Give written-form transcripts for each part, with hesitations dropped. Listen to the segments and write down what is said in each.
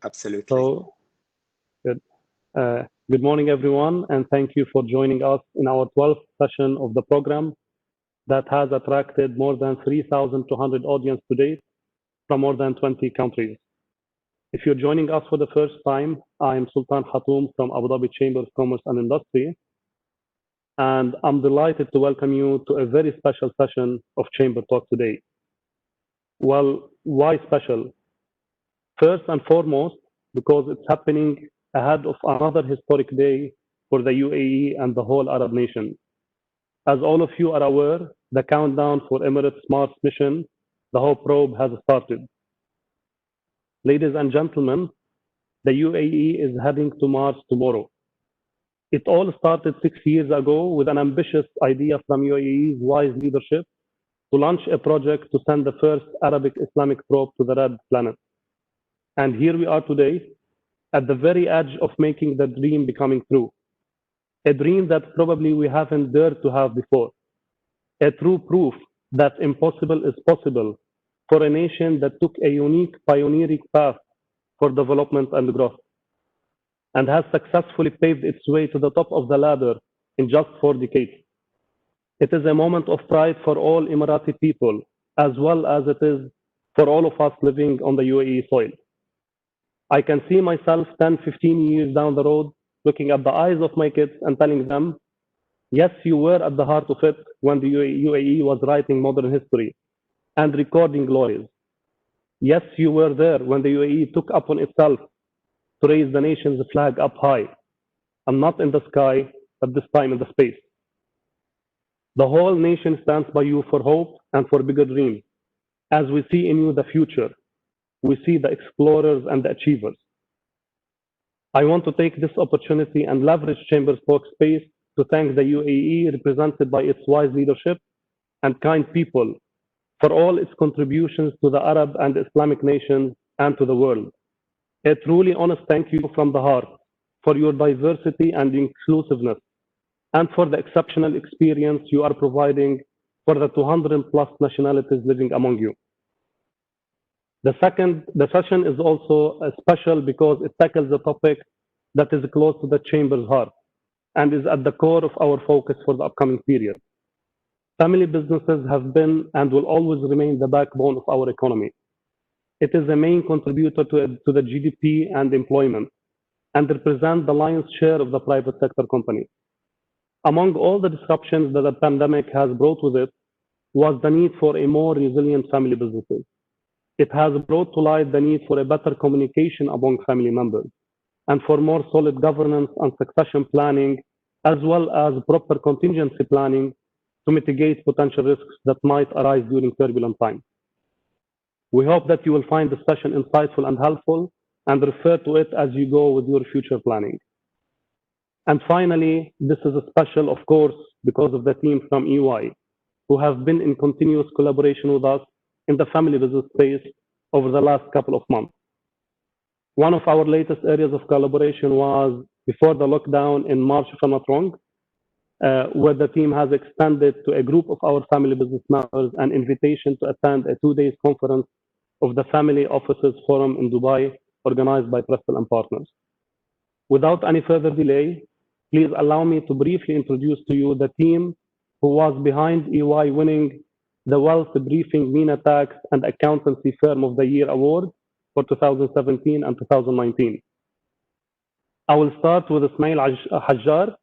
Absolutely. So, good. Good morning, everyone, and thank you for joining us in our 12th session of the program that has attracted more than 3,200 audience to date from more than 20 countries. If you're joining us for the first time, I am Sultan Khatoum from Abu Dhabi Chamber of Commerce and Industry, and I'm delighted to welcome you to a very special session of Chamber Talk today. Well, why special? First and foremost, because it's happening ahead of another historic day for the UAE and the whole Arab nation. As all of you are aware, the countdown for Emirates Mars mission, the Hope probe, has started. Ladies and gentlemen, the UAE is heading to Mars tomorrow. It all started 6 years ago with an ambitious idea from UAE's wise leadership to launch a project to send the first Arabic Islamic probe to the red planet. And here we are today, at the very edge of making the dream becoming true. A dream that probably we haven't dared to have before. A true proof that impossible is possible for a nation that took a unique pioneering path for development and growth and has successfully paved its way to the top of the ladder in just 4 decades. It is a moment of pride for all Emirati people, as well as it is for all of us living on the UAE soil. I can see myself 10, 15 years down the road, looking at the eyes of my kids and telling them, yes, you were at the heart of it when the UAE was writing modern history and recording glories. Yes, you were there when the UAE took upon itself to raise the nation's flag up high, and not in the sky, but this time in the space. The whole nation stands by you for hope and for bigger dreams. As we see in you the future, we see the explorers and the achievers. I want to take this opportunity and leverage Chamber's Talk space to thank the UAE, represented by its wise leadership and kind people, for all its contributions to the Arab and Islamic nations and to the world. A truly honest thank you from the heart for your diversity and inclusiveness, and for the exceptional experience you are providing for the 200 plus nationalities living among you. The session is also special because it tackles a topic that is close to the Chamber's heart and is at the core of our focus for the upcoming period. Family businesses have been and will always remain the backbone of our economy. It is a main contributor to the GDP and employment and represents the lion's share of the private sector companies. Among all the disruptions that the pandemic has brought with it was the need for a more resilient family businesses. It has brought to light the need for a better communication among family members and for more solid governance and succession planning, as well as proper contingency planning to mitigate potential risks that might arise during turbulent times. We hope that you will find the session insightful and helpful and refer to it as you go with your future planning. And finally, this is a special, of course, because of the team from EY, who have been in continuous collaboration with us in the family business space over the last couple of months. One of our latest areas of collaboration was before the lockdown in March, if I'm not wrong, where the team has extended to a group of our family business members an invitation to attend a 2 days conference of the Family Offices Forum in Dubai, organized by Prestel and Partners. Without any further delay, please allow me to briefly introduce to you the team who was behind EY winning the Wealth Briefing MENA Tax and Accountancy Firm of the Year award for 2017 and 2019. I will start with Ismail Hajjar,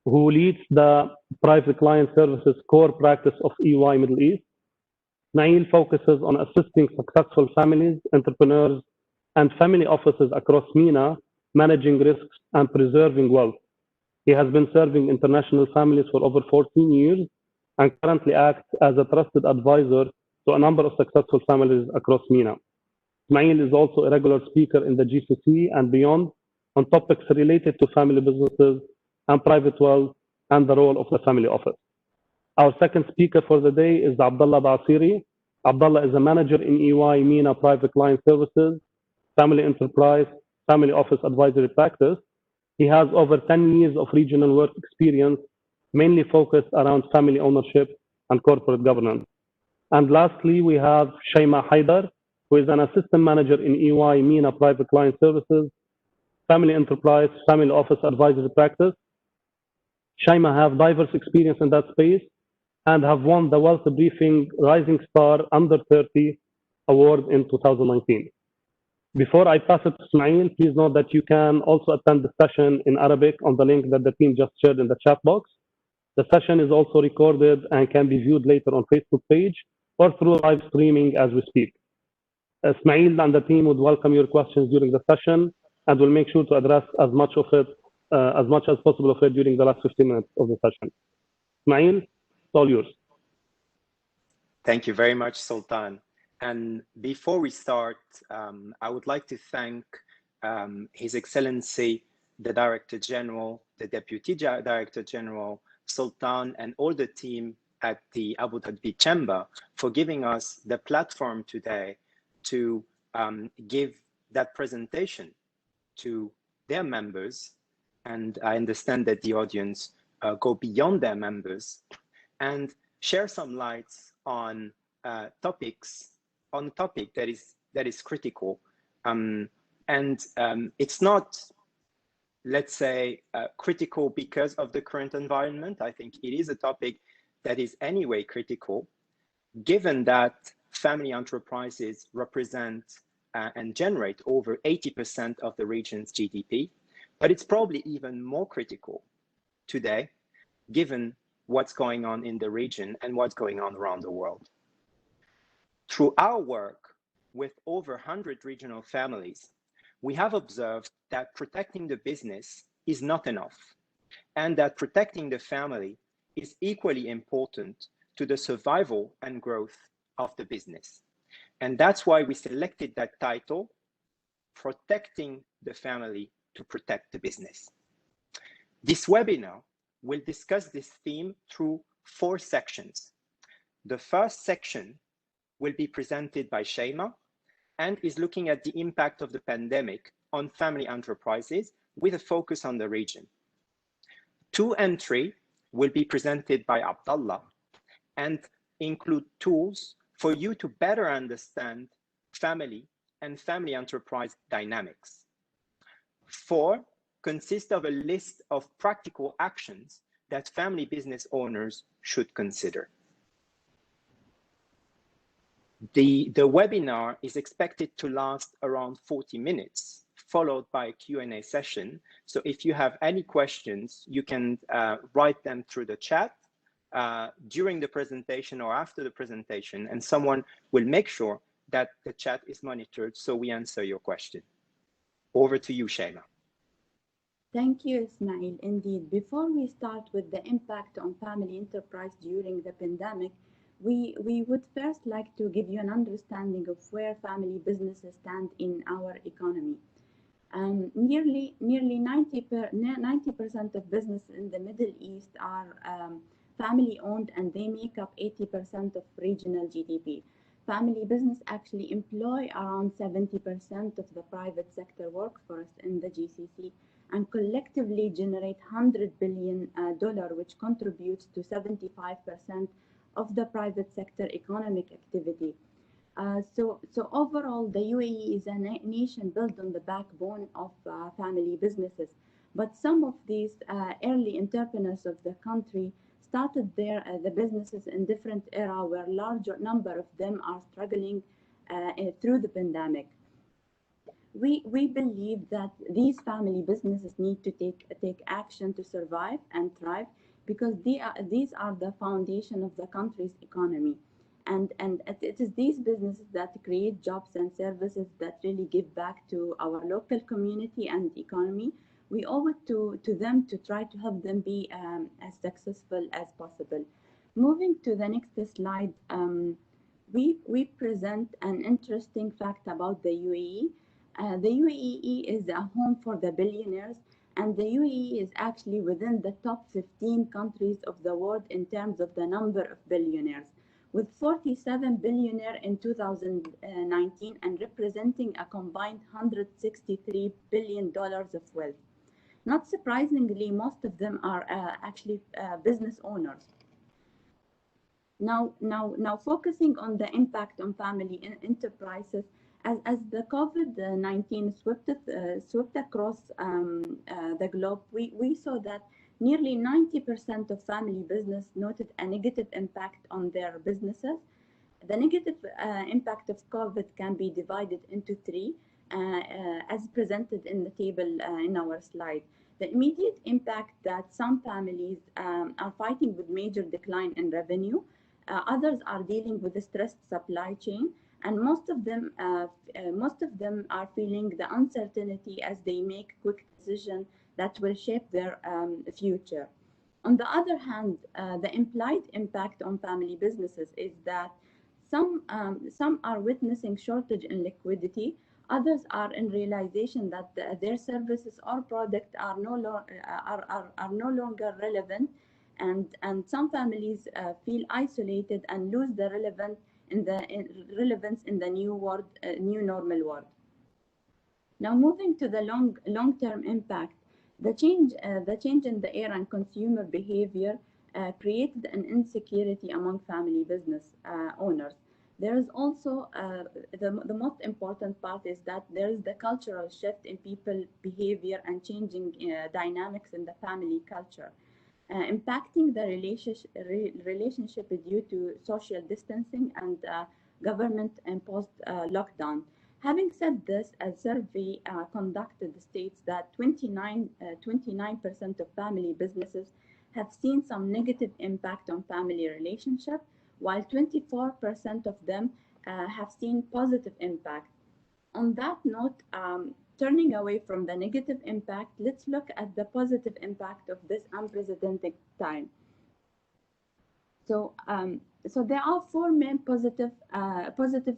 who leads the Private Client Services core practice of EY Middle East. Ismail focuses on assisting successful families, entrepreneurs, and family offices across MENA, managing risks and preserving wealth. He has been serving international families for over 14 years and currently acts as a trusted advisor to a number of successful families across MENA. Ismail is also a regular speaker in the GCC and beyond on topics related to family businesses and private wealth and the role of the family office. Our second speaker for the day is Abdullah Basiri. Abdullah is a manager in EY MENA Private Client Services, Family Enterprise, Family Office Advisory Practice. He has over 10 years of regional work experience, mainly focused around family ownership and corporate governance. And lastly, we have Shaima Haidar. who is an assistant manager in EY MENA Private Client Services, Family Enterprise, Family Office Advisory Practice. Shaima have diverse experience in that space and have won the Wealth Briefing Rising Star Under 30 Award in 2019. Before I pass it to Ismail, please note that you can also attend the session in Arabic on the link that the team just shared in the chat box. The session is also recorded and can be viewed later on Facebook page or through live streaming as we speak. Ismail and the team would welcome your questions during the session and will make sure to address as much as possible of it during the last 15 minutes of the session. Ismail, it's all yours. Thank you very much, Sultan. And before we start, I would like to thank His Excellency, the Director General, the Deputy Director General, Sultan, and all the team at the Abu Dhabi Chamber for giving us the platform today to give that presentation to their members. And I understand that the audience go beyond their members and share some lights on topic that is critical, and it's not, let's say, critical because of the current environment. I think it is a topic that is anyway critical, given that family enterprises represent and generate over 80% of the region's GDP, but it's probably even more critical today, given what's going on in the region and what's going on around the world. Through our work with over 100 regional families, we have observed that protecting the business is not enough, and that protecting the family is equally important to the survival and growth of the business. And that's why we selected that title, Protecting the Family to Protect the Business. This webinar will discuss this theme through 4 sections. The first section will be presented by Shaima and is looking at the impact of the pandemic on family enterprises with a focus on the region. 2 and 3 will be presented by Abdallah and include tools for you to better understand family and family enterprise dynamics. 4 consists of a list of practical actions that family business owners should consider. The webinar is expected to last around 40 minutes, followed by a Q&A session. So if you have any questions, you can write them through the chat during the presentation or after the presentation, and someone will make sure that the chat is monitored so we answer your question. Over to you, Shaima. Thank you, Ismail. Indeed, before we start with the impact on family enterprise during the pandemic, we would first like to give you an understanding of where family businesses stand in our economy. Nearly 90% of businesses in the Middle East are family owned, and they make up 80% of regional GDP. Family business actually employ around 70% of the private sector workforce in the GCC and collectively generate $100 billion, which contributes to 75% of the private sector economic activity. So overall, the UAE is a nation built on the backbone of family businesses. But some of these early entrepreneurs of the country started the businesses in different era where larger number of them are struggling through the pandemic. We believe that these family businesses need to take action to survive and thrive, because these are the foundation of the country's economy. And it is these businesses that create jobs and services that really give back to our local community and economy. We owe it to them to try to help them be as successful as possible. Moving to the next slide, we present an interesting fact about the UAE. The UAE is a home for the billionaires, and the UAE is actually within the top 15 countries of the world in terms of the number of billionaires, with 47 billionaires in 2019 and representing a combined $163 billion of wealth. Not surprisingly, most of them are actually business owners. Now focusing on the impact on family enterprises, As the COVID-19 swept across the globe, we saw that nearly 90% of family business noted a negative impact on their businesses. The negative impact of COVID can be divided into three, as presented in the table in our slide. The immediate impact that some families are fighting with major decline in revenue, others are dealing with a stressed supply chain, and most of them are feeling the uncertainty as they make quick decisions that will shape their future. On the other hand, the implied impact on family businesses is that some are witnessing shortage in liquidity, others are in realization that their services or products are no longer relevant, and some families feel isolated and lose the relevance in the new normal world. Now, moving to the long-term impact, the change in the air and consumer behavior created an insecurity among family business owners. There is also the most important part is that there is the cultural shift in people behavior and changing dynamics in the family culture, impacting the relationship due to social distancing and government-imposed lockdown. Having said this, a survey conducted states that 29% of family businesses have seen some negative impact on family relationship, while 24% of them have seen positive impact. On that note, turning away from the negative impact, let's look at the positive impact of this unprecedented time. So there are four main positive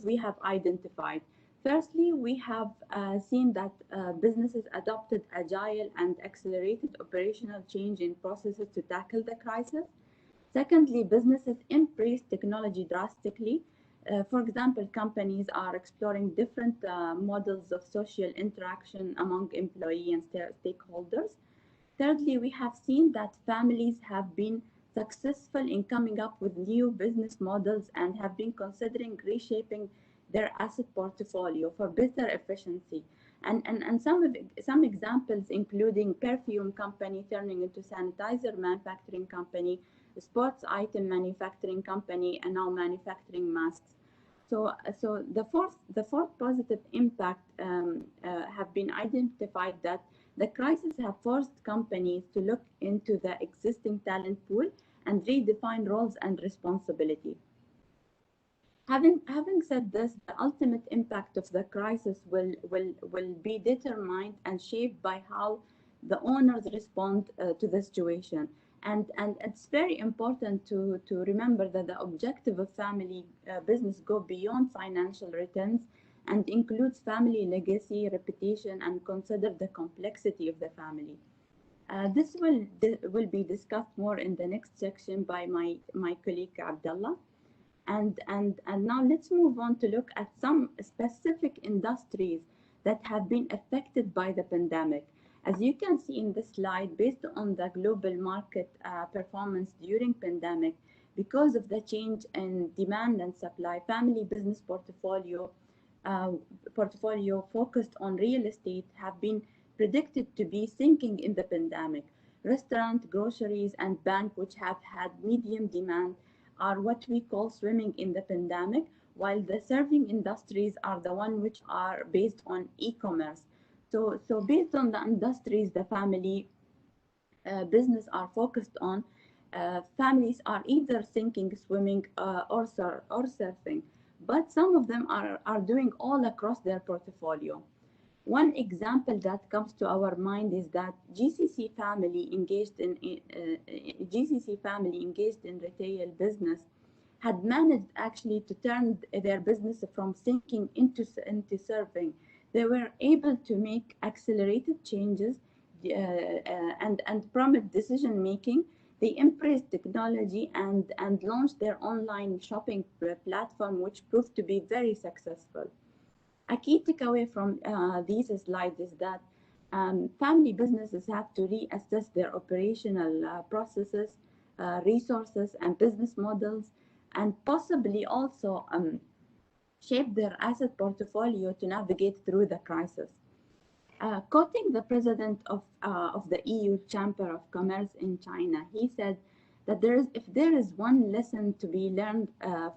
we have identified. Firstly, we have seen that businesses adopted agile and accelerated operational change in processes to tackle the crisis. Secondly, businesses embrace technology drastically. For example, companies are exploring different models of social interaction among employee and stakeholders. Thirdly, we have seen that families have been successful in coming up with new business models and have been considering reshaping their asset portfolio for better efficiency. And some examples including perfume company turning into sanitizer manufacturing company, sports item manufacturing company, and now manufacturing masks. So the fourth positive impact have been identified that the crisis have forced companies to look into the existing talent pool and redefine roles and responsibility. Having said this, the ultimate impact of the crisis will be determined and shaped by how the owners respond to the situation. And it's very important to remember that the objective of family business go beyond financial returns and includes family legacy, reputation, and consider the complexity of the family. This will be discussed more in the next section by my colleague Abdallah. And now let's move on to look at some specific industries that have been affected by the pandemic. As you can see in this slide, based on the global market performance during pandemic, because of the change in demand and supply, family business portfolio focused on real estate have been predicted to be sinking in the pandemic. Restaurant, groceries, and bank, which have had medium demand, are what we call swimming in the pandemic, while the serving industries are the one which are based on e-commerce. So based on the industries the family business are focused on, families are either sinking, swimming, or surfing, but some of them are doing all across their portfolio. One example that comes to our mind is that GCC family engaged in retail business had managed actually to turn their business from sinking into surfing. They were able to make accelerated changes and prompt decision making. They embraced technology and launched their online shopping platform, which proved to be very successful. A key takeaway from these slides is that family businesses have to reassess their operational processes, resources, and business models, and possibly also shape their asset portfolio to navigate through the crisis. Quoting the president of the EU Chamber of Commerce in China, he said that if there is one lesson to be learned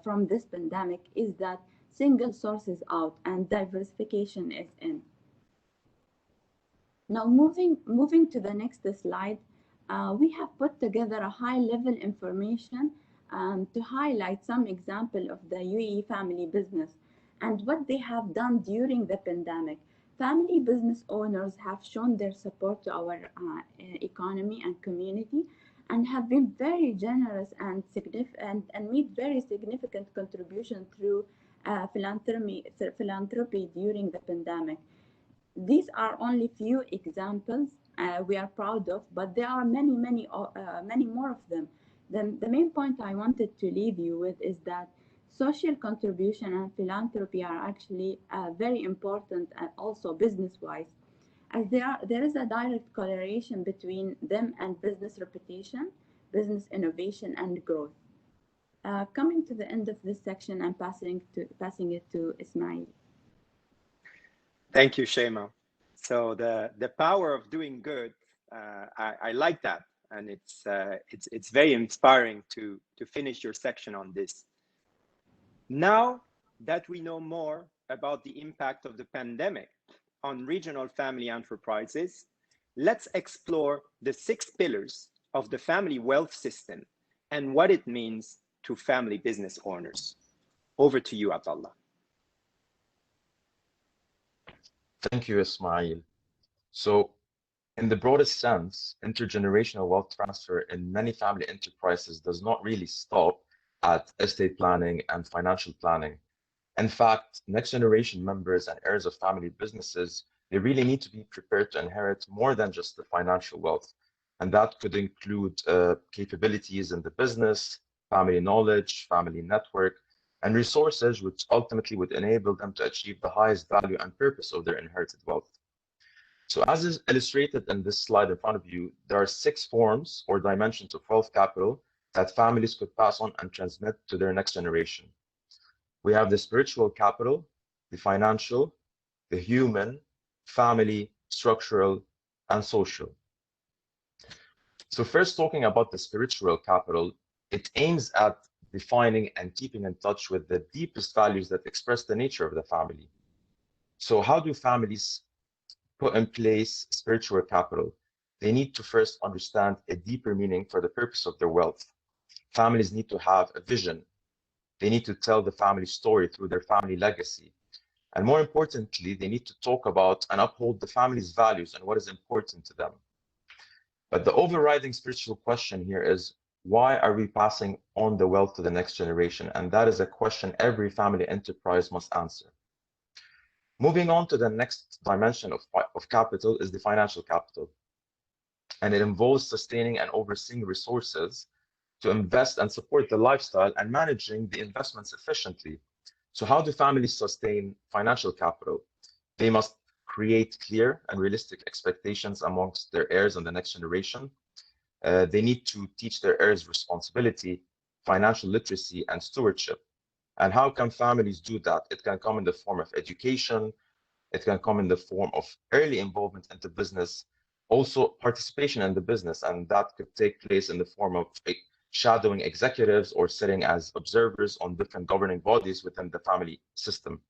from this pandemic, is that single source is out and diversification is in. Now, moving to the next slide, we have put together a high-level information to highlight some example of the UAE family business and what they have done during the pandemic. Family business owners have shown their support to our economy and community and have been very generous and made very significant contribution through philanthropy during the pandemic. These are only few examples we are proud of, but there are many more of them. The main point I wanted to leave you with is that social contribution and philanthropy are actually very important and also business-wise, as there is a direct correlation between them and business reputation, business innovation, and growth. Coming to the end of this section, I'm passing it to Ismail. Thank you, Shema. So the power of doing good, I like that, and it's very inspiring to finish your section on this. Now that we know more about the impact of the pandemic on regional family enterprises, let's explore the 6 pillars of the family wealth system and what it means to family business owners. Over to you, Abdallah. Thank you, Ismail. So, in the broadest sense, intergenerational wealth transfer in many family enterprises does not really stop at estate planning and financial planning. In fact, next generation members and heirs of family businesses, they really need to be prepared to inherit more than just the financial wealth. And that could include capabilities in the business, family knowledge, family network, and resources which ultimately would enable them to achieve the highest value and purpose of their inherited wealth. So as is illustrated in this slide in front of you, there are 6 forms or dimensions of wealth capital that families could pass on and transmit to their next generation. We have the spiritual capital, the financial, the human, family, structural, and social. So first, talking about the spiritual capital, it aims at defining and keeping in touch with the deepest values that express the nature of the family. So how do families put in place spiritual capital? They need to first understand a deeper meaning for the purpose of their wealth. Families need to have a vision. They need to tell the family story through their family legacy. And more importantly, they need to talk about and uphold the family's values and what is important to them. But the overriding spiritual question here is, why are we passing on the wealth to the next generation? And that is a question every family enterprise must answer. Moving on to the next dimension of capital is the financial capital. And it involves sustaining and overseeing resources to invest and support the lifestyle and managing the investments efficiently. So how do families sustain financial capital? They must create clear and realistic expectations amongst their heirs and the next generation. They need to teach their heirs responsibility, financial literacy, and stewardship. And how can families do that? It can come in the form of education. It can come in the form of early involvement into business, also participation in the business, and that could take place in the form of shadowing executives or sitting as observers on different governing bodies within the family system.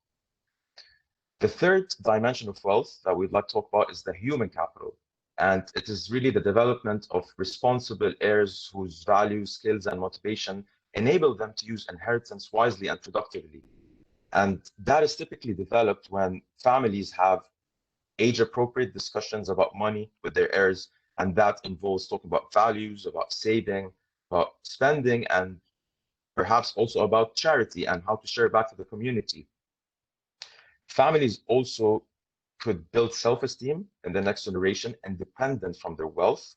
The third dimension of wealth that we'd like to talk about is the human capital. And it is really the development of responsible heirs whose values, skills, and motivation enable them to use inheritance wisely and productively. And that is typically developed when families have age-appropriate discussions about money with their heirs, and that involves talking about values, about saving, about spending, and perhaps also about charity and how to share back to the community. Families also could build self-esteem in the next generation independent from their wealth.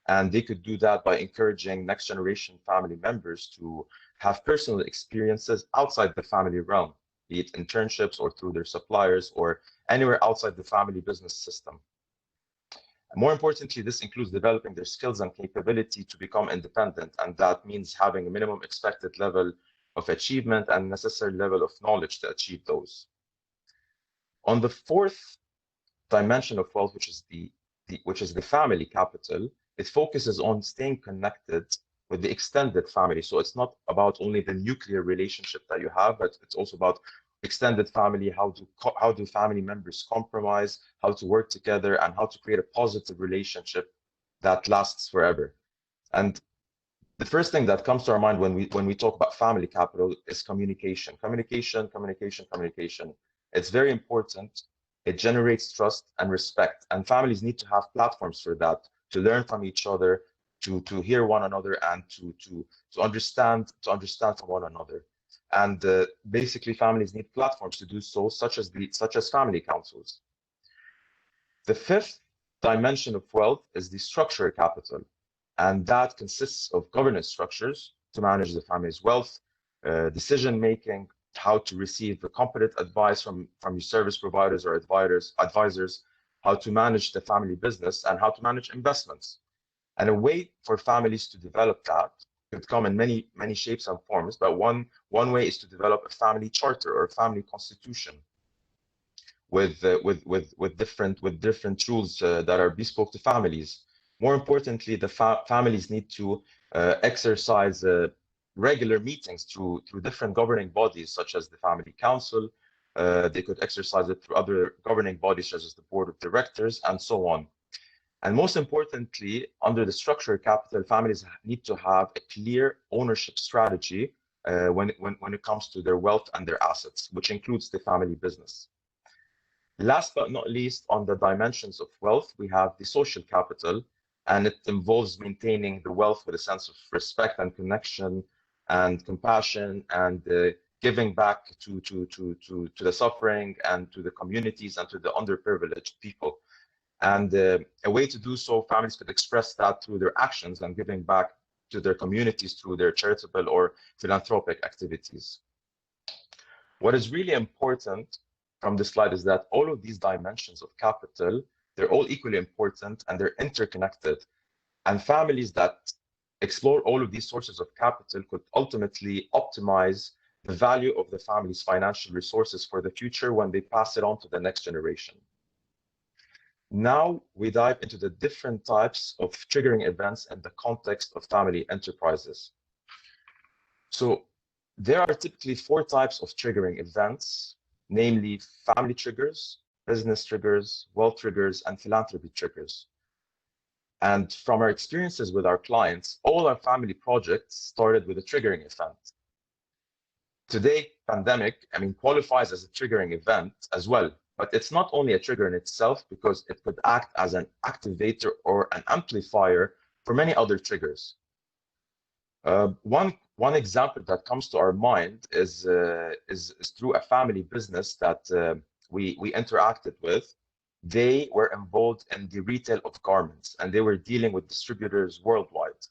And they could do that by encouraging next generation family members to have personal experiences outside the family realm, be it internships or through their suppliers or anywhere outside the family business system. More importantly, this includes developing their skills and capability to become independent. And that means having a minimum expected level of achievement and necessary level of knowledge to achieve those. On the fourth dimension of wealth, which is the family capital, it focuses on staying connected with the extended family. So it's not about only the nuclear relationship that you have, but it's also about extended family, how do family members compromise, how to work together, and how to create a positive relationship that lasts forever. And the first thing that comes to our mind when we talk about family capital is communication. Communication. It's very important. It generates trust and respect, and families need to have platforms for that, to learn from each other, to hear one another, and to understand from one another. And basically, families need platforms to do so, such as family councils. The fifth dimension of wealth is the structure capital, and that consists of governance structures to manage the family's wealth, decision making, how to receive the competent advice from your service providers or advisors, how to manage the family business, and how to manage investments. And a way for families to develop that could come in many shapes and forms, but one way is to develop a family charter or a family constitution with different rules that are bespoke to families. More importantly, the families need to exercise regular meetings through different governing bodies, such as the family council. They could exercise it through other governing bodies, such as the board of directors, and so on. And most importantly, under the structure capital, families need to have a clear ownership strategy when it comes to their wealth and their assets, which includes the family business. Last but not least, on the dimensions of wealth, we have the social capital, and it involves maintaining the wealth with a sense of respect and connection and compassion, and giving back to the suffering and to the communities and to the underprivileged people. And a way to do so, families could express that through their actions and giving back to their communities through their charitable or philanthropic activities. What is really important from this slide is that all of these dimensions of capital, they're all equally important and they're interconnected. And families that explore all of these sources of capital could ultimately optimize the value of the family's financial resources for the future when they pass it on to the next generation. Now we dive into the different types of triggering events in the context of family enterprises. So there are typically 4 types of triggering events, namely family triggers, business triggers, wealth triggers, and philanthropy triggers. And from our experiences with our clients, all our family projects started with a triggering event. Today, pandemic, qualifies as a triggering event as well. But it's not only a trigger in itself, because it could act as an activator or an amplifier for many other triggers. One example that comes to our mind is through a family business that we interacted with. They were involved in the retail of garments, and they were dealing with distributors worldwide.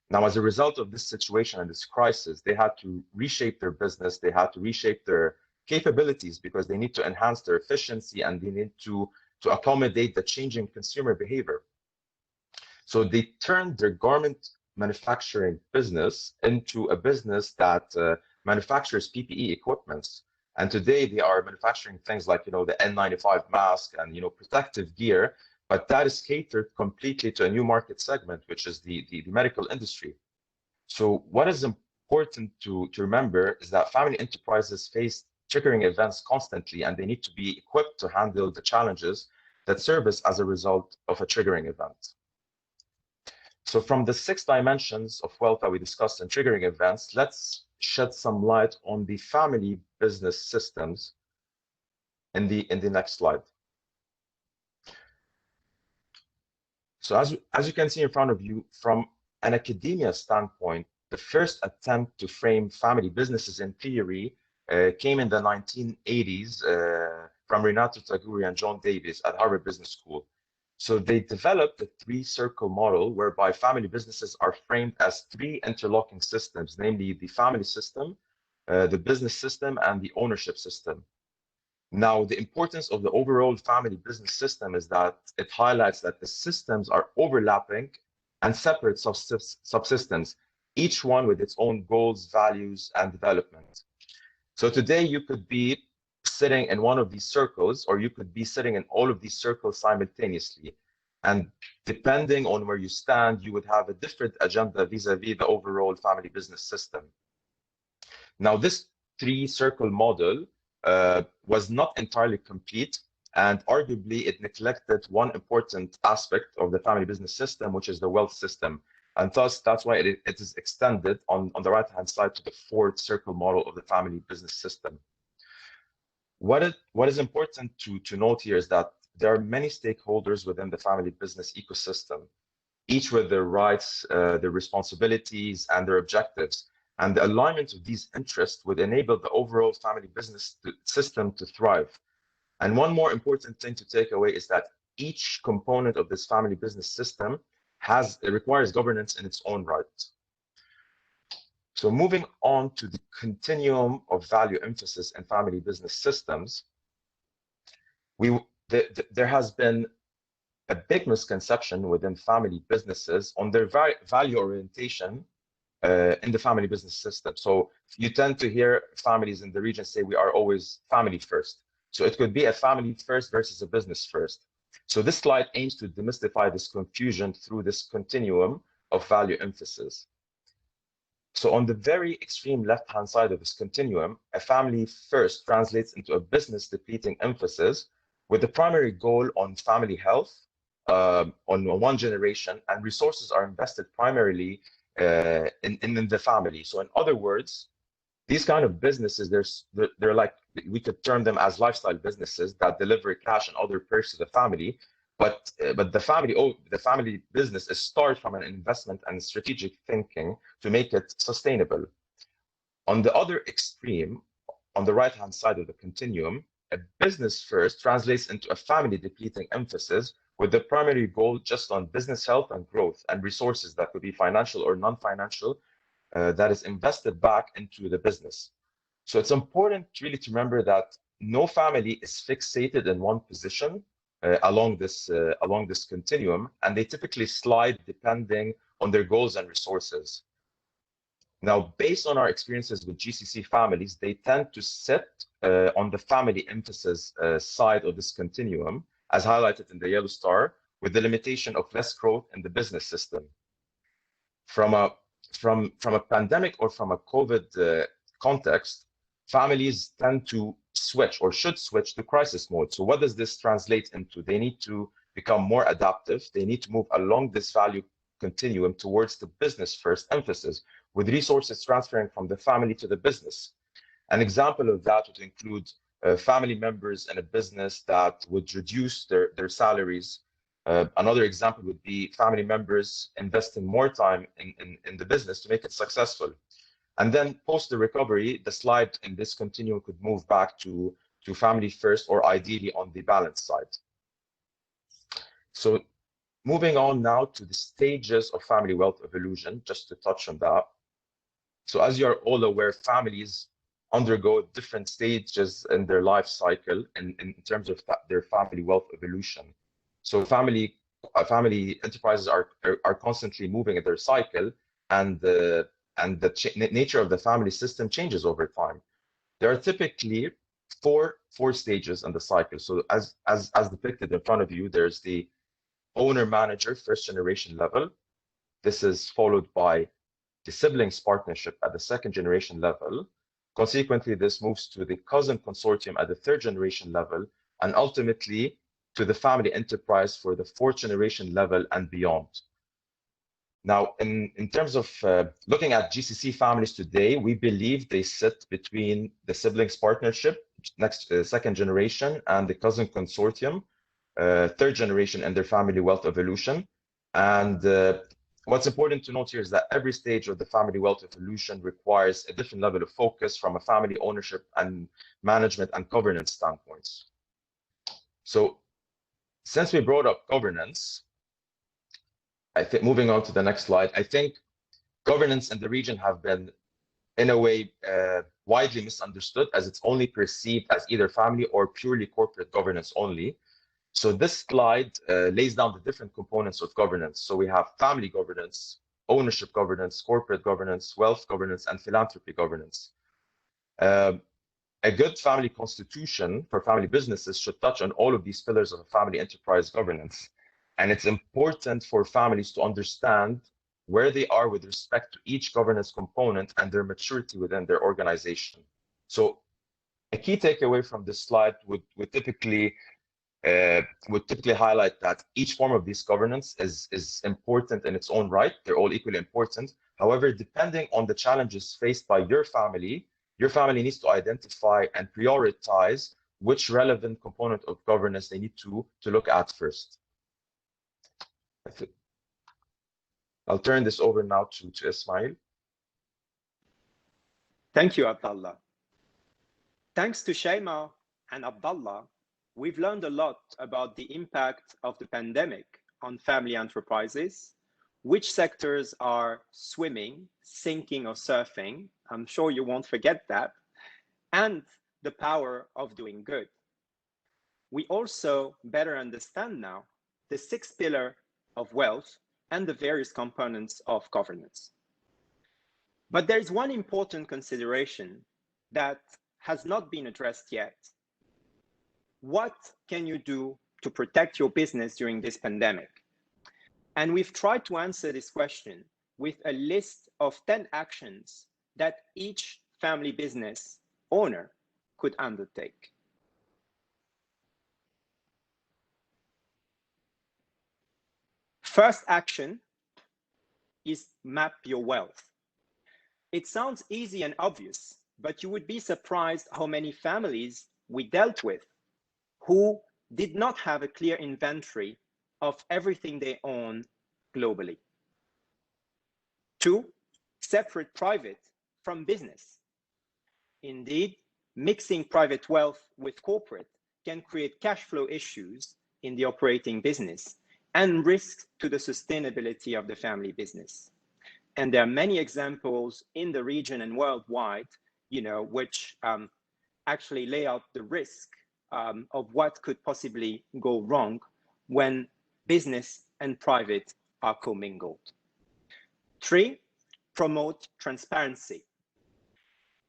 Now, as a result of this situation and this crisis, they had to reshape their business. They had to reshape their capabilities because they need to enhance their efficiency and they need to accommodate the changing consumer behavior. So they turned their garment manufacturing business into a business that manufactures PPE equipments. And today they are manufacturing things like, the N95 mask and, protective gear, but that is catered completely to a new market segment, which is the medical industry. So what is important to remember is that family enterprises face triggering events constantly, and they need to be equipped to handle the challenges that surface as a result of a triggering event. So from the 6 dimensions of wealth that we discussed in triggering events, let's shed some light on the family business systems in the next slide. So as you can see in front of you, from an academia standpoint, the first attempt to frame family businesses in theory came in the 1980s from Renato Taguri and John Davis at Harvard Business School. So they developed the 3-circle model whereby family businesses are framed as 3 interlocking systems, namely the family system, the business system, and the ownership system. Now, the importance of the overall family business system is that it highlights that the systems are overlapping and separate subsystems, each one with its own goals, values, and development. So today you could be sitting in one of these circles, or you could be sitting in all of these circles simultaneously. And depending on where you stand, you would have a different agenda vis-a-vis the overall family business system. Now, this three-circle model was not entirely complete, and arguably it neglected one important aspect of the family business system, which is the wealth system. And thus, that's why it is extended on the right-hand side to the fourth circle model of the family business system. What is important to note here is that there are many stakeholders within the family business ecosystem, each with their rights, their responsibilities, and their objectives. And the alignment of these interests would enable the overall family business system to thrive. And one more important thing to take away is that each component of this family business system requires governance in its own right. So moving on to the continuum of value emphasis in family business systems, there has been a big misconception within family businesses on their value orientation in the family business system. So you tend to hear families in the region say we are always family first. So it could be a family first versus a business first. So this slide aims to demystify this confusion through this continuum of value emphasis. So on the very extreme left-hand side of this continuum, a family first translates into a business depleting emphasis with the primary goal on family health on one generation, and resources are invested primarily in the family. So in other words, these kind of businesses, they're like, we could term them as lifestyle businesses that deliver cash and other perks to the family. But the family business is started from an investment and strategic thinking to make it sustainable. On the other extreme, on the right-hand side of the continuum, a business first translates into a family depleting emphasis with the primary goal just on business health and growth and resources that could be financial or non-financial that is invested back into the business. So it's important really to remember that no family is fixated in one position along this continuum, and they typically slide depending on their goals and resources. Now, based on our experiences with GCC families, they tend to sit on the family emphasis side of this continuum, as highlighted in the yellow star, with the limitation of less growth in the business system. From a pandemic or from a COVID context, families tend to switch or should switch to crisis mode. So what does this translate into? They need to become more adaptive. They need to move along this value continuum towards the business first emphasis, with resources transferring from the family to the business. An example of that would include family members in a business that would reduce their salaries. Another example would be family members investing more time in the business to make it successful. And then post the recovery, the slide in this continuum could move back to family first, or ideally on the balance side. So moving on now to the stages of family wealth evolution, just to touch on that. So as you're all aware, families undergo different stages in their life cycle in terms of their family wealth evolution. So family enterprises are constantly moving in their cycle, and the nature of the family system changes over time. There are typically four stages in the cycle. So as depicted in front of you, there's the owner-manager first generation level. This is followed by the siblings partnership at the second generation level. Consequently, this moves to the cousin consortium at the third generation level, and ultimately to the family enterprise for the fourth generation level and beyond. Now, in terms of looking at GCC families today, we believe they sit between the siblings partnership, second generation, and the cousin consortium, third generation in their family wealth evolution. And what's important to note here is that every stage of the family wealth evolution requires a different level of focus from a family ownership and management and governance standpoints. So since we brought up governance, I think moving on to the next slide, I think governance in the region have been, in a way, widely misunderstood, as it's only perceived as either family or purely corporate governance only. So this slide lays down the different components of governance. So we have family governance, ownership governance, corporate governance, wealth governance, and philanthropy governance. A good family constitution for family businesses should touch on all of these pillars of a family enterprise governance. And it's important for families to understand where they are with respect to each governance component and their maturity within their organization. So a key takeaway from this slide would typically highlight that each form of this governance is important in its own right. They're all equally important. However, depending on the challenges faced by your family needs to identify and prioritize which relevant component of governance they need to look at first. I'll turn this over now to Ismail. Thank you, Abdallah. Thanks to Shaima and Abdallah, we've learned a lot about the impact of the pandemic on family enterprises, which sectors are swimming, sinking, or surfing. I'm sure you won't forget that, and the power of doing good. We also better understand now the sixth pillar of wealth and the various components of governance. But there is one important consideration that has not been addressed yet. What can you do to protect your business during this pandemic? And we've tried to answer this question with a list of 10 actions that each family business owner could undertake. First action is map your wealth. It sounds easy and obvious, but you would be surprised how many families we dealt with who did not have a clear inventory of everything they own globally. 2, separate private from business. Indeed, mixing private wealth with corporate can create cash flow issues in the operating business and risks to the sustainability of the family business. And there are many examples in the region and worldwide, which actually lay out the risk of what could possibly go wrong when business and private are commingled. 3, promote transparency.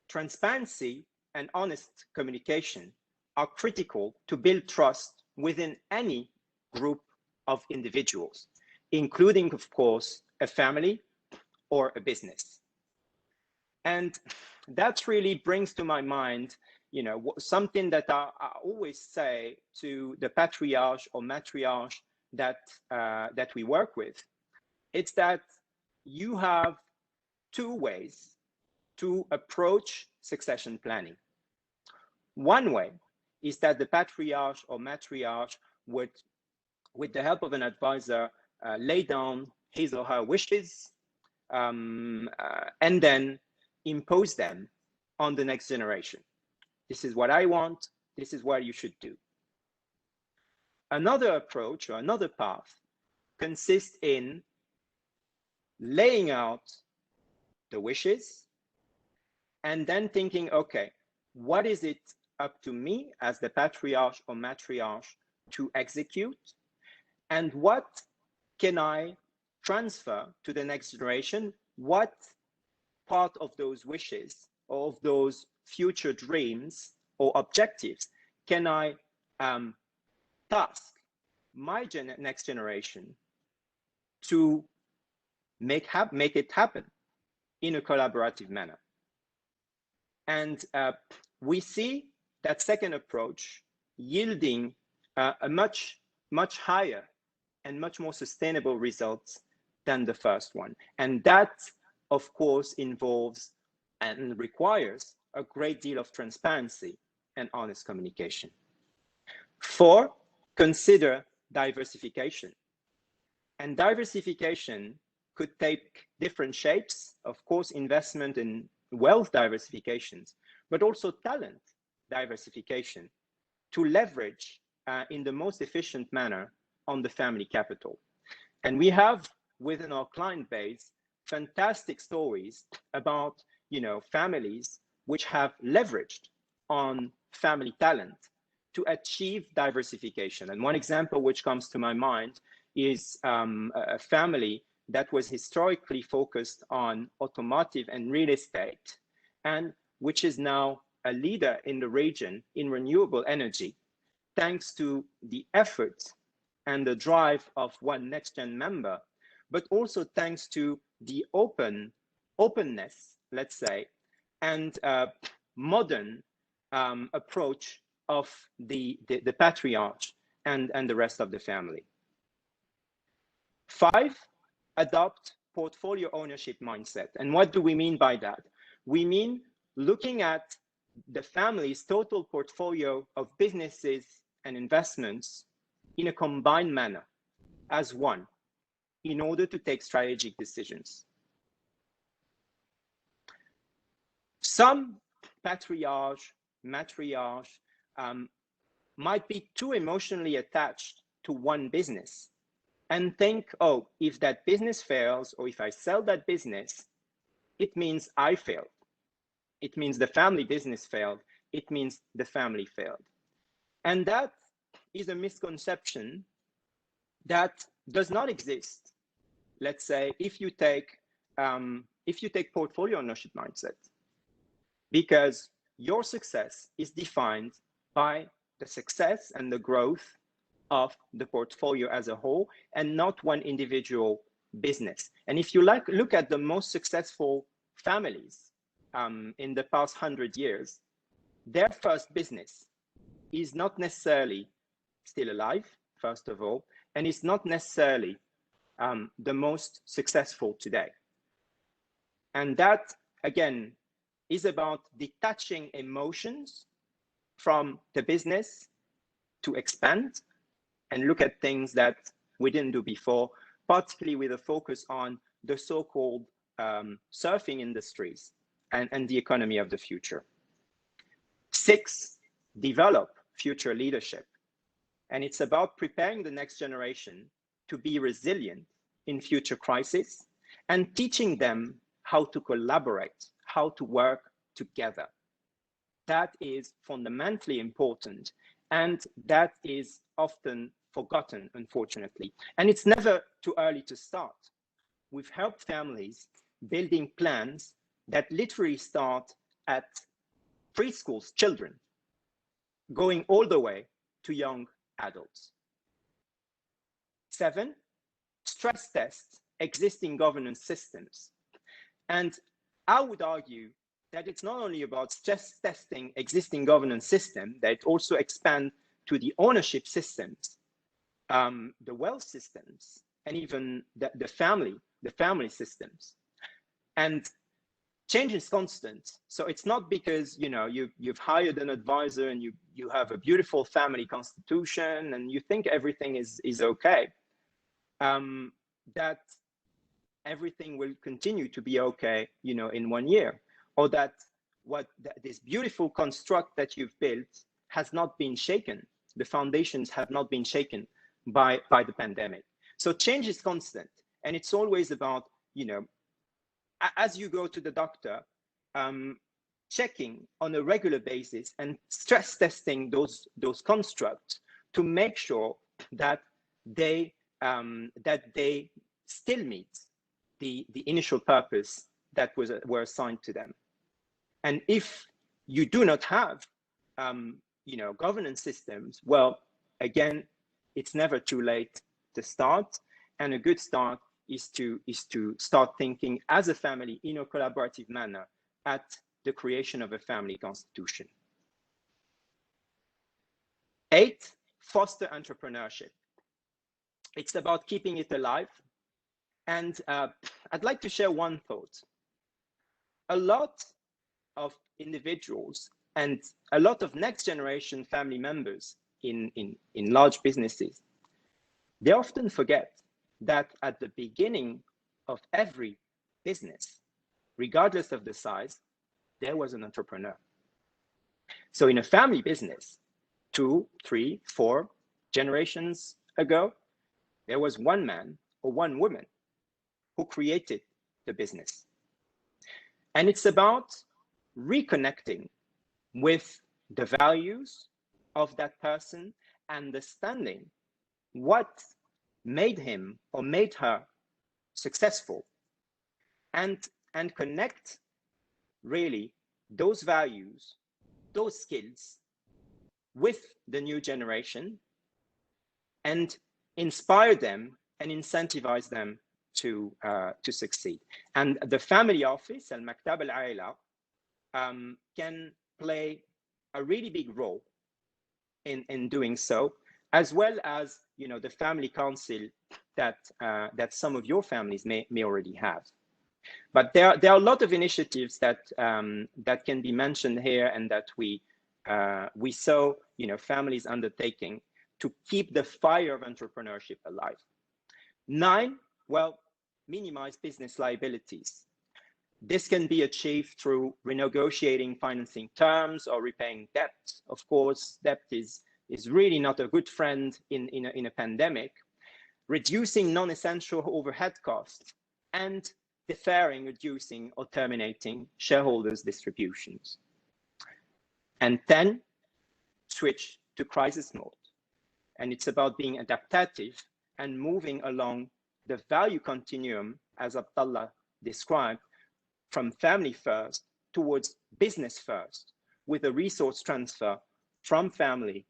Transparency and honest communication are critical to build trust within any group of individuals, including, of course, a family or a business. And that really brings to my mind, something that I always say to the patriarch or matriarch that we work with. It's that you have 2 ways to approach succession planning. One way is that the patriarch or matriarch would, with the help of an advisor, lay down his or her wishes and then impose them on the next generation. This is what I want. This is what you should do. Another approach or another path consists in laying out the wishes and then thinking, okay, what is it up to me as the patriarch or matriarch to execute? And what can I transfer to the next generation? What part of those wishes or of those future dreams or objectives can I task my next generation to make it happen in a collaborative manner? And we see that second approach yielding a much higher and much more sustainable results than the first one. And that, of course, involves and requires a great deal of transparency and honest communication. 4, consider diversification. And diversification could take different shapes, of course, investment in wealth diversifications, but also talent diversification to leverage in the most efficient manner on the family capital. And we have within our client base fantastic stories about families which have leveraged on family talent to achieve diversification. And one example which comes to my mind is a family that was historically focused on automotive and real estate, and which is now a leader in the region in renewable energy, thanks to the effort and the drive of one NextGen member, but also thanks to the openness, let's say, and modern approach of the patriarch and the rest of the family. 5, adopt portfolio ownership mindset. And what do we mean by that? We mean looking at the family's total portfolio of businesses and investments in a combined manner as one in order to take strategic decisions. Some patriarch, matriarch might be too emotionally attached to one business and think, oh, if that business fails, or if I sell that business, it means I failed. It means the family business failed. It means the family failed. And that is a misconception that does not exist. Let's say if you take portfolio ownership mindset, because your success is defined by the success and the growth of the portfolio as a whole, and not one individual business. And if you look at the most successful families in the past 100 years, their first business is not necessarily still alive, first of all, and it's not necessarily the most successful today. And that, again, is about detaching emotions from the business to expand and look at things that we didn't do before, particularly with a focus on the so-called surfing industries and the economy of the future. 6, develop future leadership. And it's about preparing the next generation to be resilient in future crises and teaching them how to collaborate, how to work together. That is fundamentally important, and that is often forgotten, unfortunately. And it's never too early to start. We've helped families building plans that literally start at preschool children, going all the way to young adults. 7, stress test existing governance systems. And I would argue that it's not only about stress testing existing governance system, that it also expands to the ownership systems, the wealth systems, and even the family systems. And change is constant. So it's not because you've hired an advisor and you have a beautiful family constitution and you think everything is okay, that everything will continue to be okay, in 1 year, or that this beautiful construct that you've built has not been shaken. The foundations have not been shaken by the pandemic. So change is constant, and it's always about, as you go to the doctor, checking on a regular basis and stress testing those constructs to make sure that they still meet the initial purpose that were assigned to them. And if you do not have governance systems, well, again, it's never too late to start. And a good start is to start thinking as a family in a collaborative manner at the creation of a family constitution. 8, foster entrepreneurship. It's about keeping it alive. And I'd like to share one thought. A lot of individuals and a lot of next generation family members in large businesses, they often forget that at the beginning of every business, regardless of the size, there was an entrepreneur. So in a family business, 2, 3, 4 generations ago, there was one man or one woman who created the business. And it's about reconnecting with the values of that person, understanding what made him or made her successful, and connect really those values, those skills with the new generation, and inspire them and incentivize them to succeed. And the family office, Al Maktab Al Aila, can play a really big role in doing so, as well as, you know, the family council that some of your families may already have. But there are a lot of initiatives that can be mentioned here, and that we saw, you know, families undertaking to keep the fire of entrepreneurship alive. 9, well, minimize business liabilities. This can be achieved through renegotiating financing terms or repaying debt. Of course, debt is really not a good friend in a pandemic. Reducing non-essential overhead costs, and deferring, reducing, or terminating shareholders' distributions. And 10, switch to crisis mode. And it's about being adaptive and moving along the value continuum, as Abdallah described, from family first towards business first, with a resource transfer from family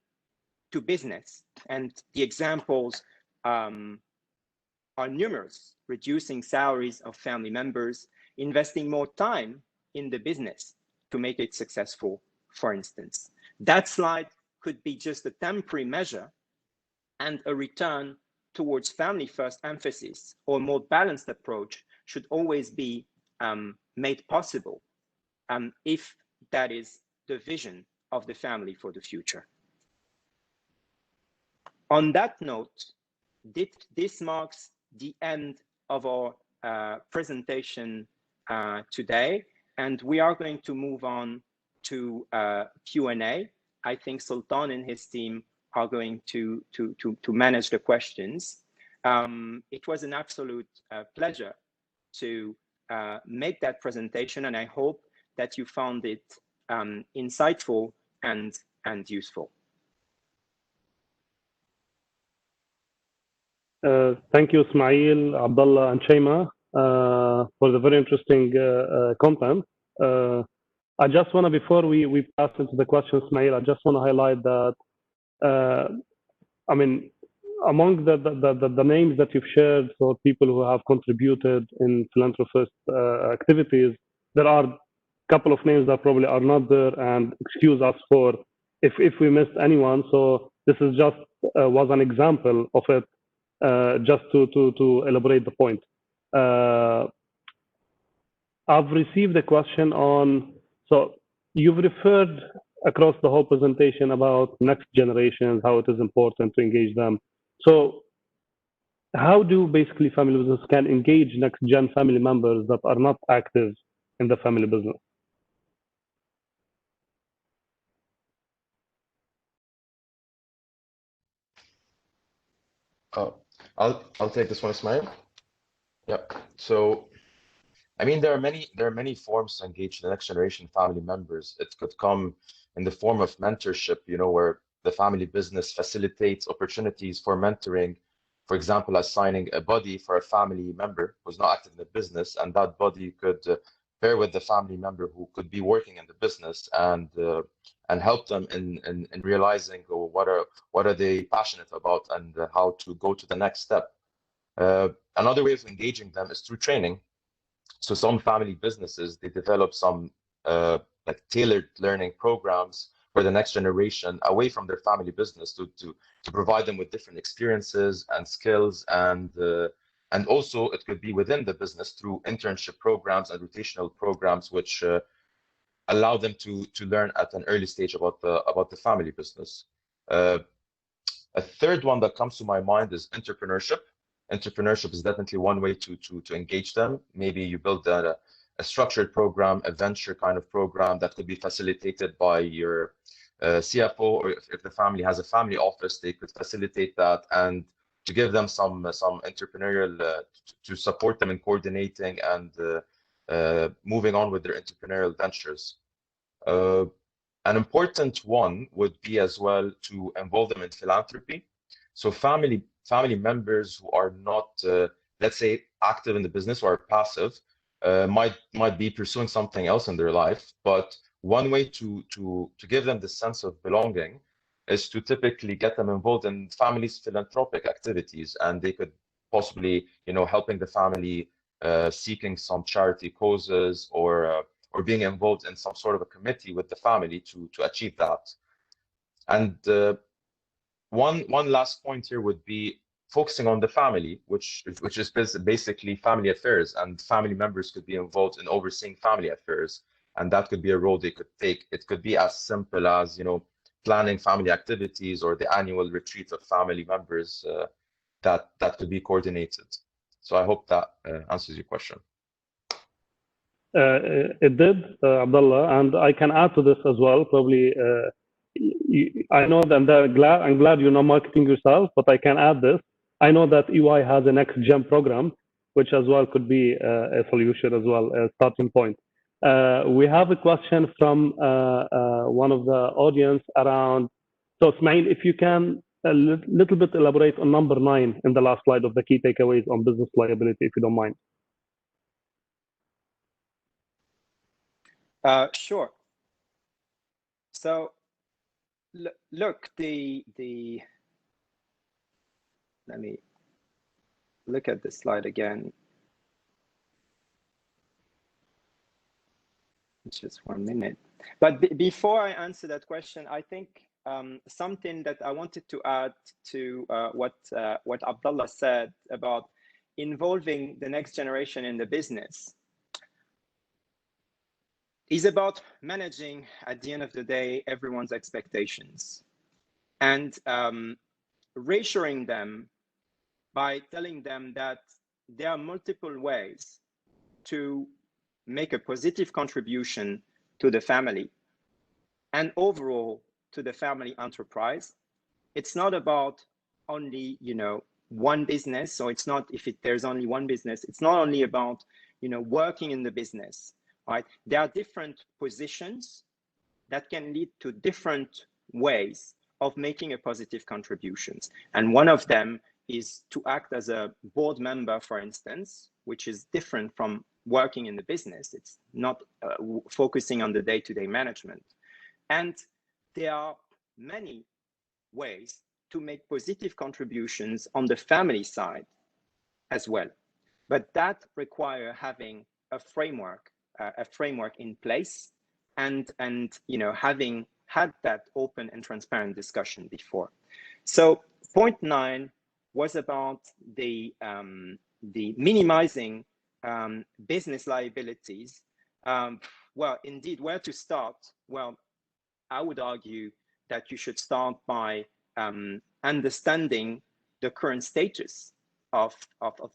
to business. And the examples are numerous: reducing salaries of family members, investing more time in the business to make it successful, for instance. That slide could be just a temporary measure, and a return towards family first emphasis or more balanced approach should always be made possible, if that is the vision of the family for the future. On that note, this marks the end of our presentation today, and we are going to move on to Q&A. I think Sultan and his team are going to manage the questions. It was an absolute pleasure to make that presentation, and I hope that you found it insightful and useful. Thank you, Ismail, Abdallah, and Shaima, for the very interesting content. I just want to, before we pass into the questions, Ismail, I just want to highlight that, I mean, among the names that you've shared for people who have contributed in philanthropist activities, there are a couple of names that probably are not there, and excuse us for if we missed anyone. So this is just was an example of it, just to elaborate the point. I've received a question on, so you've referred across the whole presentation about next generations, how it is important to engage them. So how do basically family business can engage next gen family members that are not active in the family business? I'll take this one, Ismail. Yep. So, I mean, there are many forms to engage the next generation family members. It could come in the form of mentorship, you know, where the family business facilitates opportunities for mentoring. For example, assigning a buddy for a family member who's not active in the business, and that buddy could pair with the family member who could be working in the business, and help them in realizing what are they passionate about, and how to go to the next step. Another way of engaging them is through training. So some family businesses, they develop some like tailored learning programs for the next generation away from their family business to provide them with different experiences and skills, and also it could be within the business through internship programs and rotational programs, which allow them to learn at an early stage about the family business. A third one that comes to my mind is entrepreneurship. Entrepreneurship is definitely one way to engage them. Maybe you build a structured program, a venture kind of program that could be facilitated by your CFO, or if the family has a family office, they could facilitate that, and to give them some entrepreneurial, to support them in coordinating and moving on with their entrepreneurial ventures. An important one would be as well to involve them in philanthropy. So family members who are not, let's say, active in the business or are passive, might be pursuing something else in their life. But one way to give them the sense of belonging is to typically get them involved in families' philanthropic activities, and they could possibly, helping the family, seeking some charity causes, or being involved in some sort of a committee with the family to achieve that. And one last point here would be focusing on the family, which is basically family affairs, and family members could be involved in overseeing family affairs, and that could be a role they could take. It could be as simple as planning family activities or the annual retreat of family members that could be coordinated. So I hope that answers your question. It did, Abdullah, and I can add to this as well. Probably, I know that I'm glad you're not marketing yourself, but I can add this. I know that EY has a Next Gen program, which as well could be a solution as well, a starting point. We have a question from one of the audience around. So, Ismail, if you can a little bit elaborate on number 9 in the last slide of the key takeaways on business liability, if you don't mind. Sure. So, look, let me look at the slide again. Just 1 minute. But before I answer that question, I think something that I wanted to add to what Abdullah said about involving the next generation in the business is about managing, at the end of the day, everyone's expectations and reassuring them by telling them that there are multiple ways to make a positive contribution to the family and overall to the family enterprise. It's not about only, one business. So it's not, there's only one business, it's not only about, working in the business, right? There are different positions that can lead to different ways of making a positive contributions. And one of them is to act as a board member, for instance, which is different from working in the business. It's not focusing on the day-to-day management. And there are many ways to make positive contributions on the family side as well. But that requires having a framework in place and having had that open and transparent discussion before. So point 9 was about the minimizing business liabilities. Well, indeed, where to start? Well, I would argue that you should start by understanding the current status of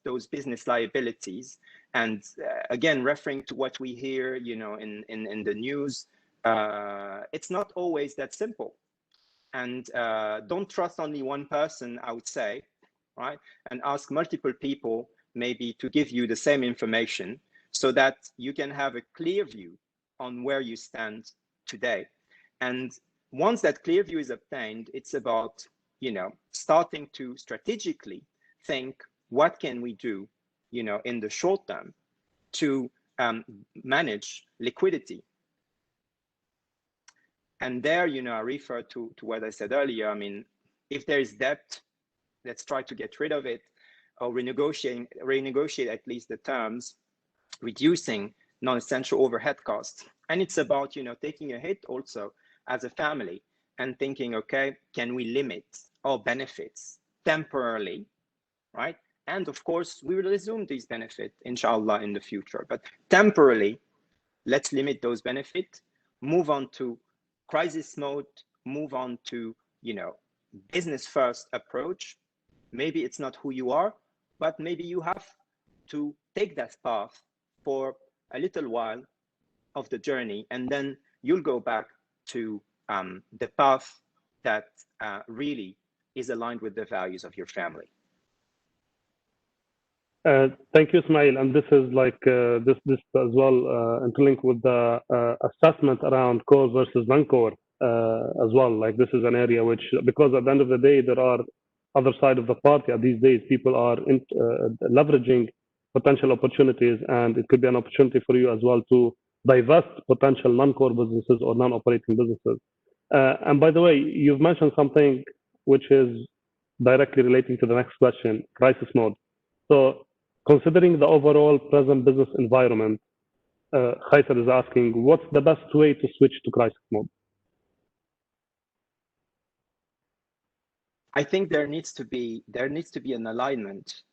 those business liabilities. And again, referring to what we hear, in the news, it's not always that simple. And don't trust only one person, I would say, right? And ask multiple people maybe to give you the same information so that you can have a clear view on where you stand today. And once that clear view is obtained, it's about, starting to strategically think, what can we do, in the short term to manage liquidity? And there, I refer to what I said earlier. I mean, if there is debt, let's try to get rid of it or renegotiate at least the terms, reducing non-essential overhead costs. And it's about, taking a hit also as a family and thinking, okay, can we limit our benefits temporarily, right? And of course, we will resume these benefits, inshallah, in the future. But temporarily, let's limit those benefits, move on to crisis mode, move on to, business first approach. Maybe it's not who you are, but maybe you have to take that path for a little while of the journey, and then you'll go back to the path that really is aligned with the values of your family. Thank you, Ismail. And this is like this as well interlinked with the assessment around core versus non-core as well. Like this is an area which, because at the end of the day, there are other side of the party. These days, people are leveraging potential opportunities, and it could be an opportunity for you as well to divest potential non-core businesses or non-operating businesses. And by the way, you've mentioned something which is directly relating to the next question, crisis mode. So considering the overall present business environment, Khaisar is asking, what's the best way to switch to crisis mode? I think there needs to be an alignment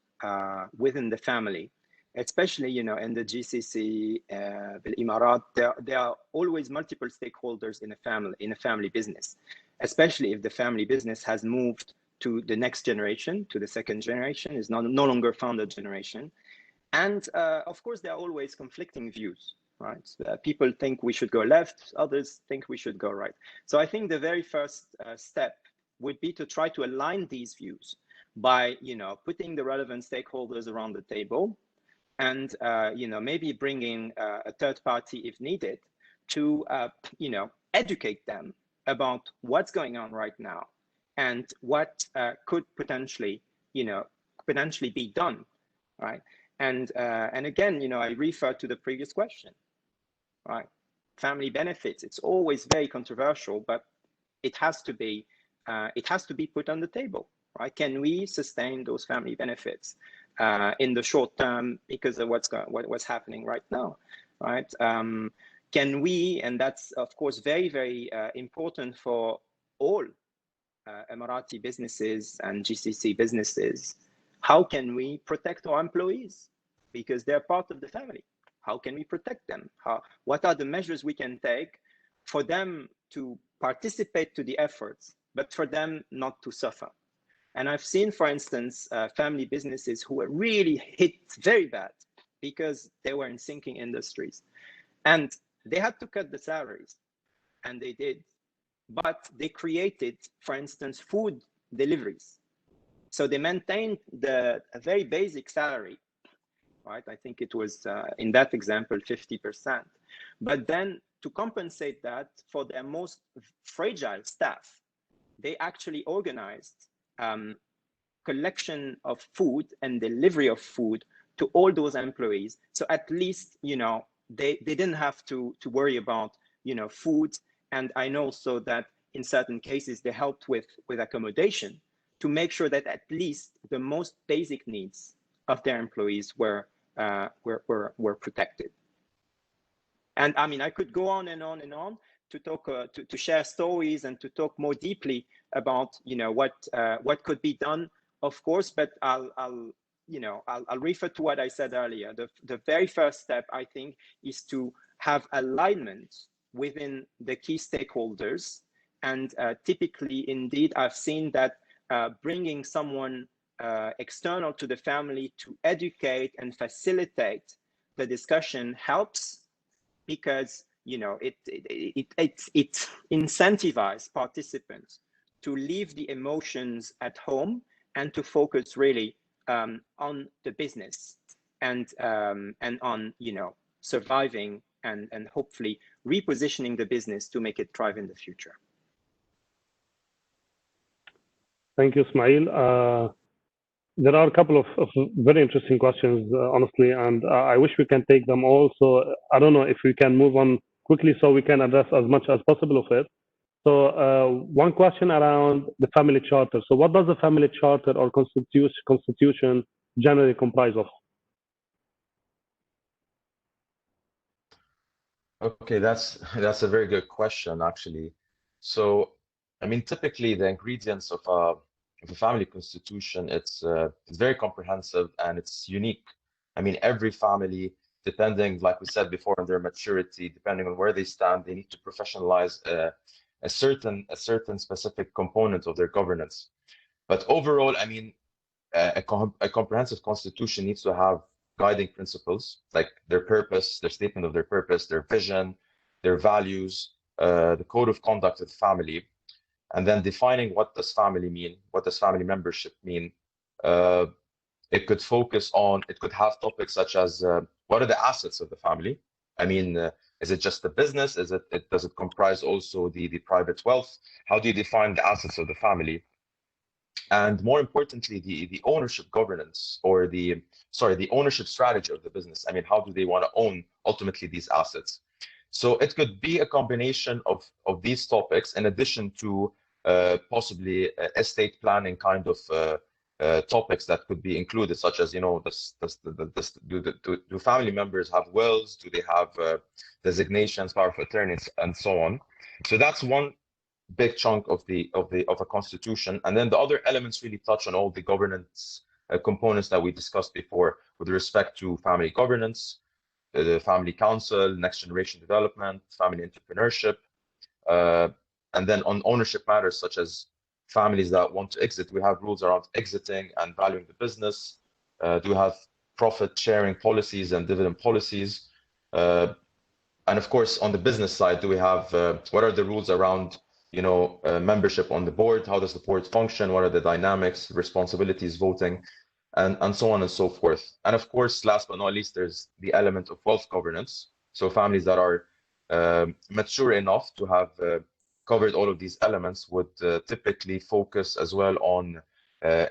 within the family, especially in the GCC, the Emirat. There are always multiple stakeholders in a family business, especially if the family business has moved to the next generation, to the second generation, is no longer founder generation. And of course, there are always conflicting views, right? People think we should go left, others think we should go right. So I think the very first step would be to try to align these views by, putting the relevant stakeholders around the table and, maybe bringing a third party if needed to, educate them about what's going on right now and what could potentially be done, right? And again, I refer to the previous question, right? Family benefits, it's always very controversial, but it has to be put on the table, right? Can we sustain those family benefits in the short term because of what's happening right now, right? Can we, and that's of course very, very important for all Emirati businesses and GCC businesses, how can we protect our employees? Because they're part of the family. How can we protect them? What are the measures we can take for them to participate to the efforts, but for them not to suffer? And I've seen, for instance, family businesses who were really hit very bad because they were in sinking industries. And they had to cut the salaries, and they did. But they created, for instance, food deliveries. So they maintained a very basic salary, right? I think it was, in that example, 50%. But then to compensate that for their most fragile staff, they actually organized collection of food and delivery of food to all those employees. So at least, they didn't have to worry about, food. And I know also that in certain cases, they helped with accommodation to make sure that at least the most basic needs of their employees were protected. And I mean, I could go on and on and on to talk, to share stories and to talk more deeply about, what could be done, of course. But I'll refer to what I said earlier. The very first step, I think, is to have alignment within the key stakeholders. And typically, indeed, I've seen that bringing someone external to the family to educate and facilitate the discussion helps, because it incentivizes participants to leave the emotions at home and to focus really on the business and on surviving and hopefully repositioning the business to make it thrive in the future. Thank you, Ismail. There are a couple of very interesting questions, honestly, and I wish we can take them all. So I don't know if we can move on quickly so we can address as much as possible of it. So one question around the family charter. So what does the family charter or constitution generally comprise of? Okay, that's a very good question, actually. So, I mean, typically the ingredients of a family constitution, it's very comprehensive and it's unique. I mean, every family, depending, like we said before, on their maturity, depending on where they stand, they need to professionalize a certain specific component of their governance. But overall, I mean, a comprehensive constitution needs to have guiding principles, like their purpose, their statement of their purpose, their vision, their values, the code of conduct of the family, and then defining what does family mean, what does family membership mean. It could have topics such as what are the assets of the family? I mean, is it just the business? Does it comprise also the private wealth? How do you define the assets of the family? and more importantly, the ownership governance or the ownership strategy of the business. I mean, how do they want to own ultimately these assets? So it could be a combination of these topics in addition to possibly estate planning kind of topics that could be included, such as, do family members have wills? Do they have designations, power of attorneys, and so on? So that's one big chunk of a constitution, and then the other elements really touch on all the governance components that we discussed before with respect to family governance, the family council, next generation development, family entrepreneurship, and then on ownership matters such as families that want to exit. We have rules around exiting and valuing the business. Do we have profit sharing policies and dividend policies? And of course, on the business side, do we have what are the rules around membership on the board? How does the board function? What are the dynamics, responsibilities, voting, and so on and so forth? And of course, last but not least, there's the element of wealth governance. So families that are mature enough to have covered all of these elements would typically focus as well on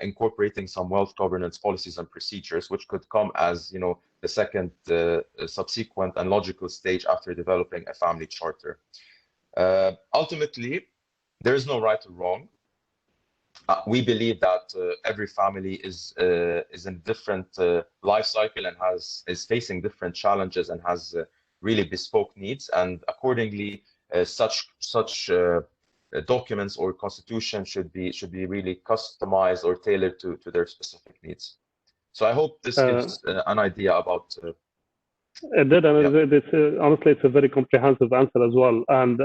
incorporating some wealth governance policies and procedures, which could come as the second subsequent and logical stage after developing a family charter. Ultimately, there is no right or wrong. We believe that every family is in different life cycle and is facing different challenges and has really bespoke needs, and accordingly, such documents or constitution should be really customized or tailored to their specific needs. So I hope this gives an idea about. It did, and honestly, it's a very comprehensive answer as well. And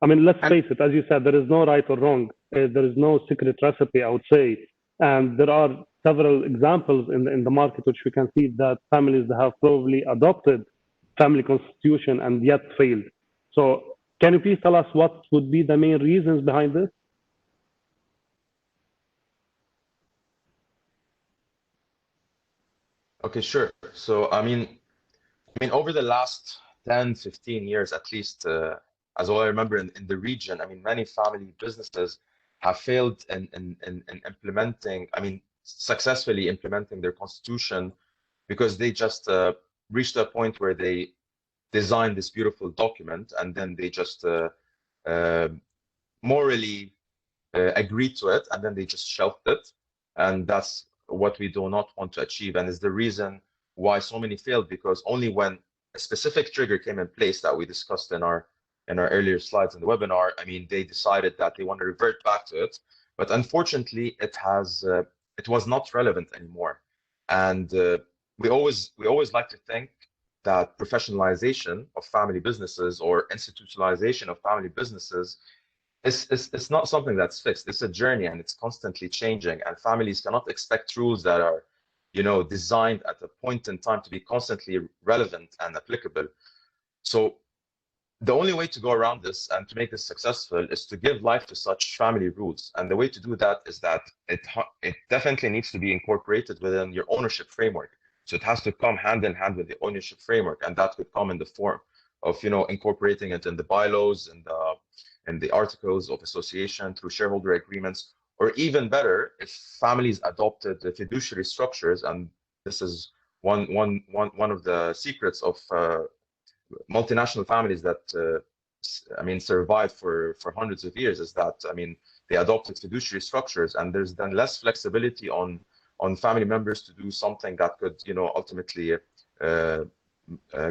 I mean, let's face it, as you said, there is no right or wrong. There is no secret recipe, I would say. And there are several examples in the market which we can see that families have probably adopted family constitution and yet failed. So can you please tell us what would be the main reasons behind this? Okay, sure. So, I mean, over the last 10, 15 years, at least, as well I remember in the region, I mean, many family businesses have failed in implementing, successfully implementing their constitution because they just reached a point where they designed this beautiful document and then they just morally agreed to it and then they just shelved it. And that's what we do not want to achieve. And is the reason why so many failed, because only when a specific trigger came in place that we discussed in our earlier slides in the webinar, they decided that they want to revert back to it. But unfortunately, it was not relevant anymore. And we always like to think that professionalization of family businesses or institutionalization of family businesses it's not something that's fixed. It's a journey and it's constantly changing, and families cannot expect rules that are designed at a point in time to be constantly relevant and applicable. So the only way to go around this and to make this successful is to give life to such family rules. And the way to do that is that it definitely needs to be incorporated within your ownership framework. So it has to come hand in hand with the ownership framework, and that could come in the form of incorporating it in the bylaws and the articles of association through shareholder agreements, or even better, if families adopted the fiduciary structures. And this is one of the secrets of multinational families that survived for hundreds of years, is that they adopted fiduciary structures, and there's then less flexibility on family members to do something that could ultimately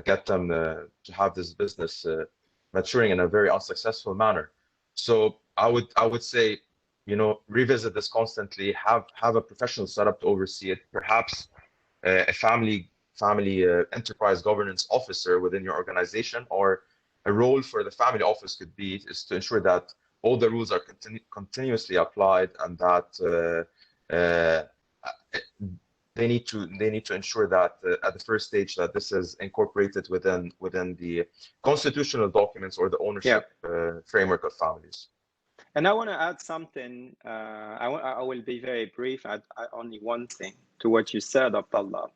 get them to have this business maturing in a very unsuccessful manner. So I would say revisit this constantly, have a professional setup to oversee it, perhaps a family enterprise governance officer within your organization, or a role for the family office could be is to ensure that all the rules are continuously applied, and that they need to ensure that at the first stage that this is incorporated within the constitutional documents or the ownership framework of families. And I want to add something. I will be very brief. Only one thing to what you said, Abdallah.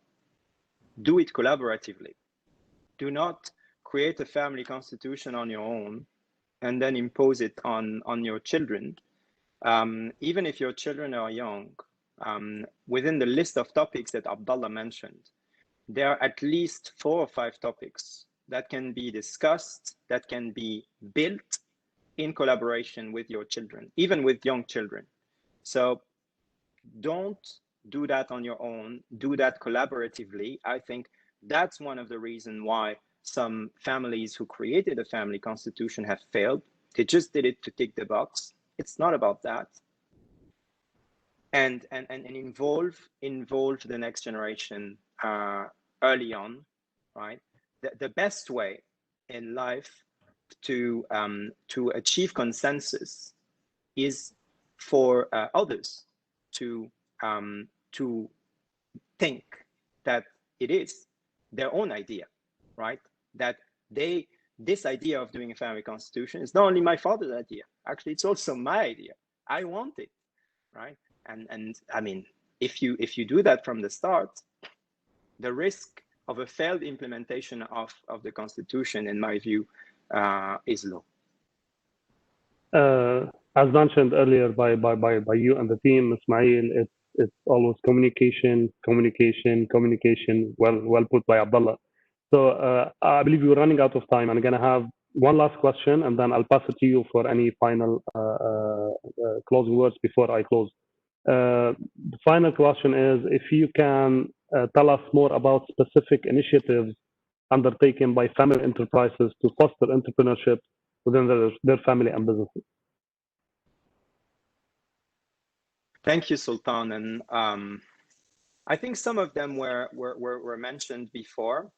Do it collaboratively. Do not create a family constitution on your own and then impose it on your children. even if your children are young, within the list of topics that Abdullah mentioned, there are at least 4 or 5 topics that can be discussed, that can be built in collaboration with your children, even with young children. So don't do that on your own, do that collaboratively. I think that's one of the reasons why some families who created a family constitution have failed. They just did it to tick the box. It's not about that. And involve the next generation early on, right? The best way in life to achieve consensus is for others to think that it is their own idea, right? That this idea of doing a family constitution is not only my father's idea. Actually, it's also my idea. I want it, right? And I mean, if you do that from the start, the risk of a failed implementation of the constitution, in my view, is low. As mentioned earlier by you and the team, Ismail, it's always communication. Well put by Abdullah. So I believe we're running out of time. I'm gonna have one last question, and then I'll pass it to you for any final closing words before I close. The final question is if you can tell us more about specific initiatives undertaken by family enterprises to foster entrepreneurship within their family and businesses. Thank you, Sultan. And I think some of them were mentioned before.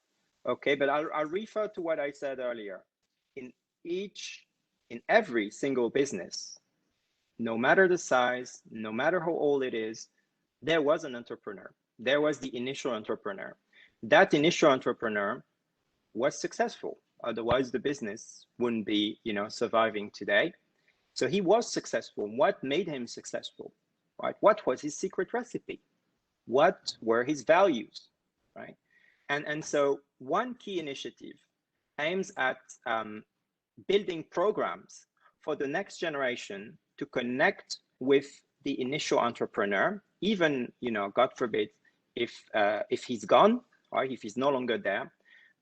Okay, but I'll refer to what I said earlier. In every single business, no matter the size, no matter how old it is, there was an entrepreneur. There was the initial entrepreneur. That initial entrepreneur was successful. Otherwise, the business wouldn't be, surviving today. So he was successful. What made him successful, right? What was his secret recipe? What were his values, right? And so one key initiative aims at building programs for the next generation to connect with the initial entrepreneur, even, God forbid, if he's gone or if he's no longer there,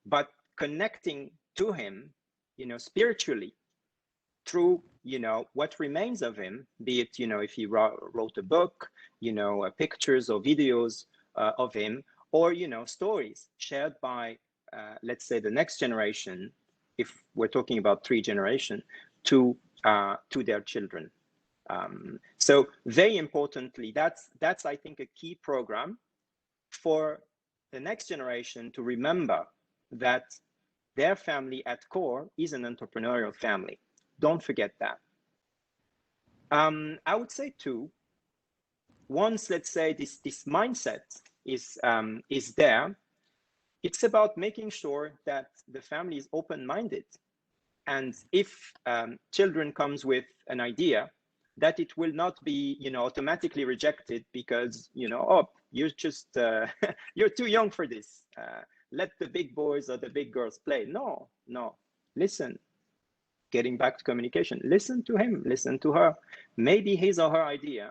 but connecting to him, spiritually through, what remains of him, be it, if he wrote a book, pictures or videos of him, or, stories shared by, let's say, the next generation, if we're talking about 3 generations, to their children. So very importantly, that's I think a key program for the next generation to remember that their family at core is an entrepreneurial family. Don't forget that. I would say too, once, let's say, this mindset is there, it's about making sure that the family is open-minded. And if children comes with an idea, that it will not be, automatically rejected because, oh, you're just, you're too young for this. Let the big boys or the big girls play. No. Listen, getting back to communication, listen to him, listen to her. Maybe his or her idea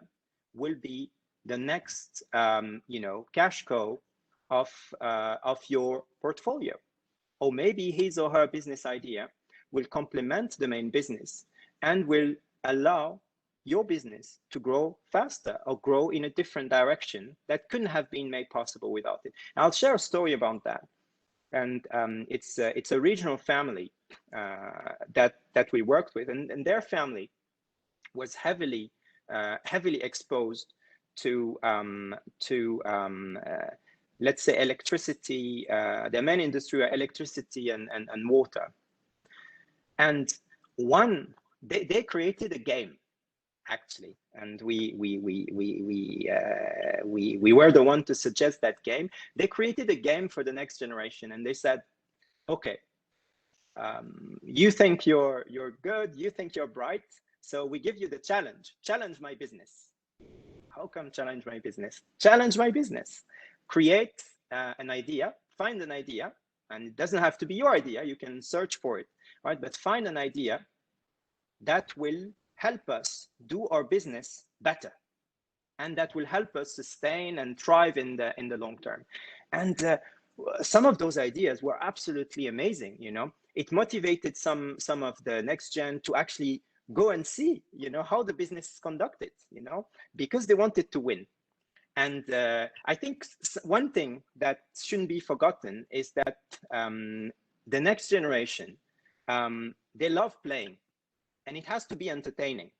will be the next, cash cow of your portfolio. Or maybe his or her business idea will complement the main business and will allow your business to grow faster or grow in a different direction that couldn't have been made possible without it. And I'll share a story about that. And it's a regional family that we worked with, and their family was heavily exposed to let's say electricity. Their main industry are electricity and water. And they created a game, actually, and we were the one to suggest that game. They created a game for the next generation, and they said, okay, you think you're good, you think you're bright, so we give you the challenge my business. How come challenge my business? Challenge my business. Create an idea, find an idea, and it doesn't have to be your idea, you can search for it, right? But find an idea that will help us do our business better, and that will help us sustain and thrive in the long term. And some of those ideas were absolutely amazing. You know, it motivated some of the next gen to actually go and see, you know, how the business is conducted, you know, because they wanted to win. And I think one thing that shouldn't be forgotten is that the next generation, they love playing, and it has to be entertaining,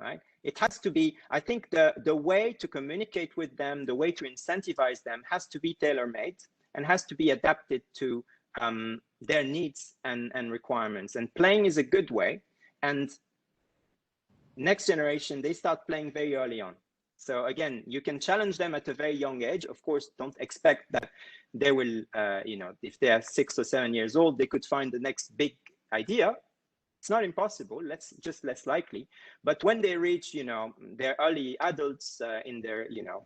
right? It has to be, I think the way to communicate with them, the way to incentivize them has to be tailor-made and has to be adapted to their needs and requirements. And playing is a good way. And next generation, they start playing very early on. So again, you can challenge them at a very young age. Of course, don't expect that they will, you know, if they are 6 or 7 years old, they could find the next big idea. It's not impossible, just less likely. But when they reach, you know, their early adults in their, you know,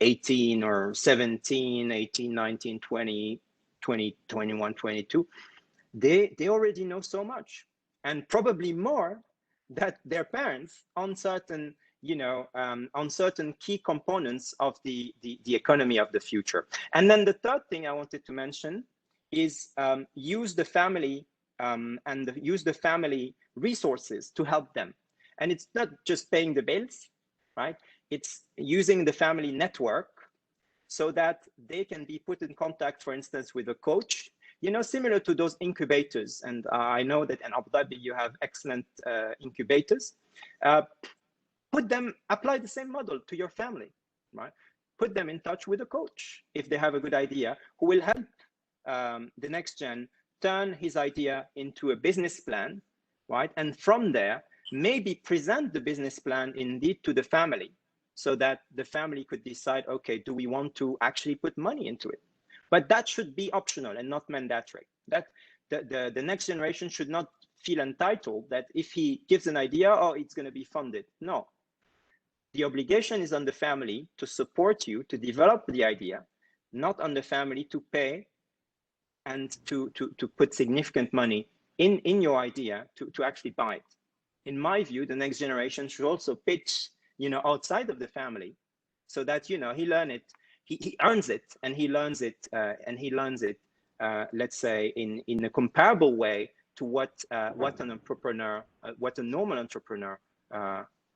18 or 17, 18, 19, 20, 21, 22, they already know so much, and probably more that their parents on certain, you know, on certain key components of the economy of the future. And then the third thing I wanted to mention is use the family use the family resources to help them. And it's not just paying the bills, right? It's using the family network so that they can be put in contact, for instance, with a coach, you know, similar to those incubators. And I know that in Abu Dhabi, you have excellent incubators. Apply the same model to your family, right? Put them in touch with a coach if they have a good idea, who will help the next gen turn his idea into a business plan, right? And from there, maybe present the business plan indeed to the family, so that the family could decide, okay, do we want to actually put money into it? But that should be optional and not mandatory. That the next generation should not feel entitled that if he gives an idea, oh, it's going to be funded. No, the obligation is on the family to support you to develop the idea, not on the family to pay and to put significant money in your idea to actually buy it. In my view, the next generation should also pitch, you know, outside of the family, so that, you know, he earns it, and he learns it, let's say in a comparable way to what an entrepreneur, what a normal entrepreneur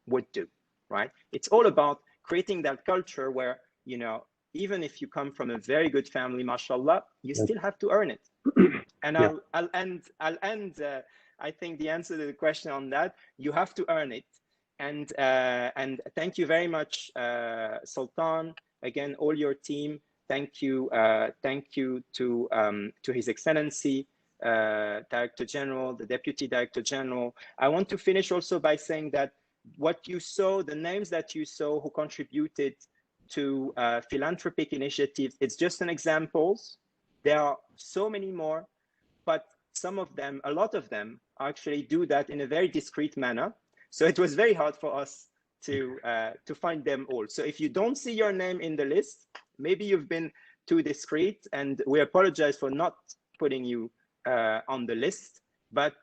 would do, right? It's all about creating that culture where, you know, even if you come from a very good family, mashallah, you still have to earn it. And yeah. I'll end. I think the answer to the question on that, you have to earn it. And thank you very much, Sultan. Again, all your team. Thank you to His Excellency, Director General, the Deputy Director General. I want to finish also by saying that what you saw, the names that you saw who contributed to philanthropic initiatives, it's just an examples. There are so many more, but some of them, a lot of them, actually do that in a very discreet manner. So it was very hard for us to find them all. So if you don't see your name in the list, maybe you've been too discreet, and we apologize for not putting you on the list. But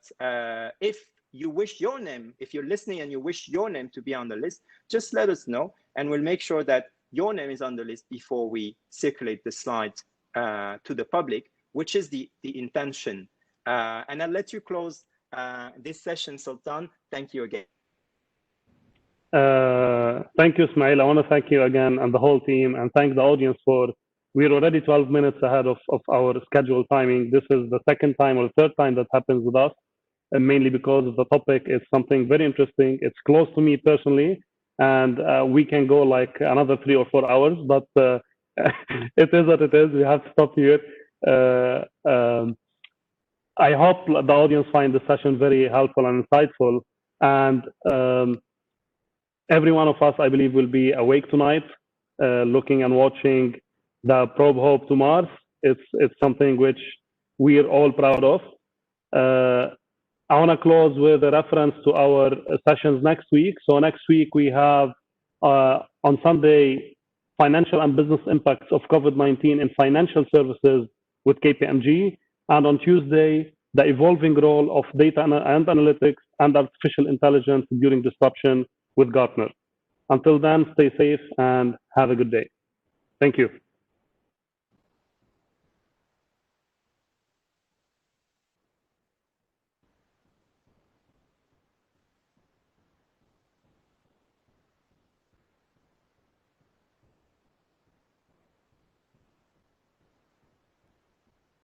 if you wish your name, if you're listening and you wish your name to be on the list, just let us know, and we'll make sure that your name is on the list before we circulate the slides to the public, which is the intention. And I'll let you close this session, Sultan. Thank you again. Thank you, Ismail. I want to thank you again and the whole team, and thank the audience for, we're already 12 minutes ahead of our scheduled timing. This is the second time or third time that happens with us, and mainly because of the topic is something very interesting. It's close to me personally, and we can go like another 3 or 4 hours, but it is what it is. We have to stop here. I hope the audience find the session very helpful and insightful, and every one of us, I believe, will be awake tonight, looking and watching the Probe Hope to Mars. It's something which we're all proud of. I want to close with a reference to our sessions next week. So next week we have on Sunday, financial and business impacts of COVID-19 in financial services with KPMG. And on Tuesday, the evolving role of data and analytics and artificial intelligence during disruption with Gartner. Until then, stay safe and have a good day. Thank you.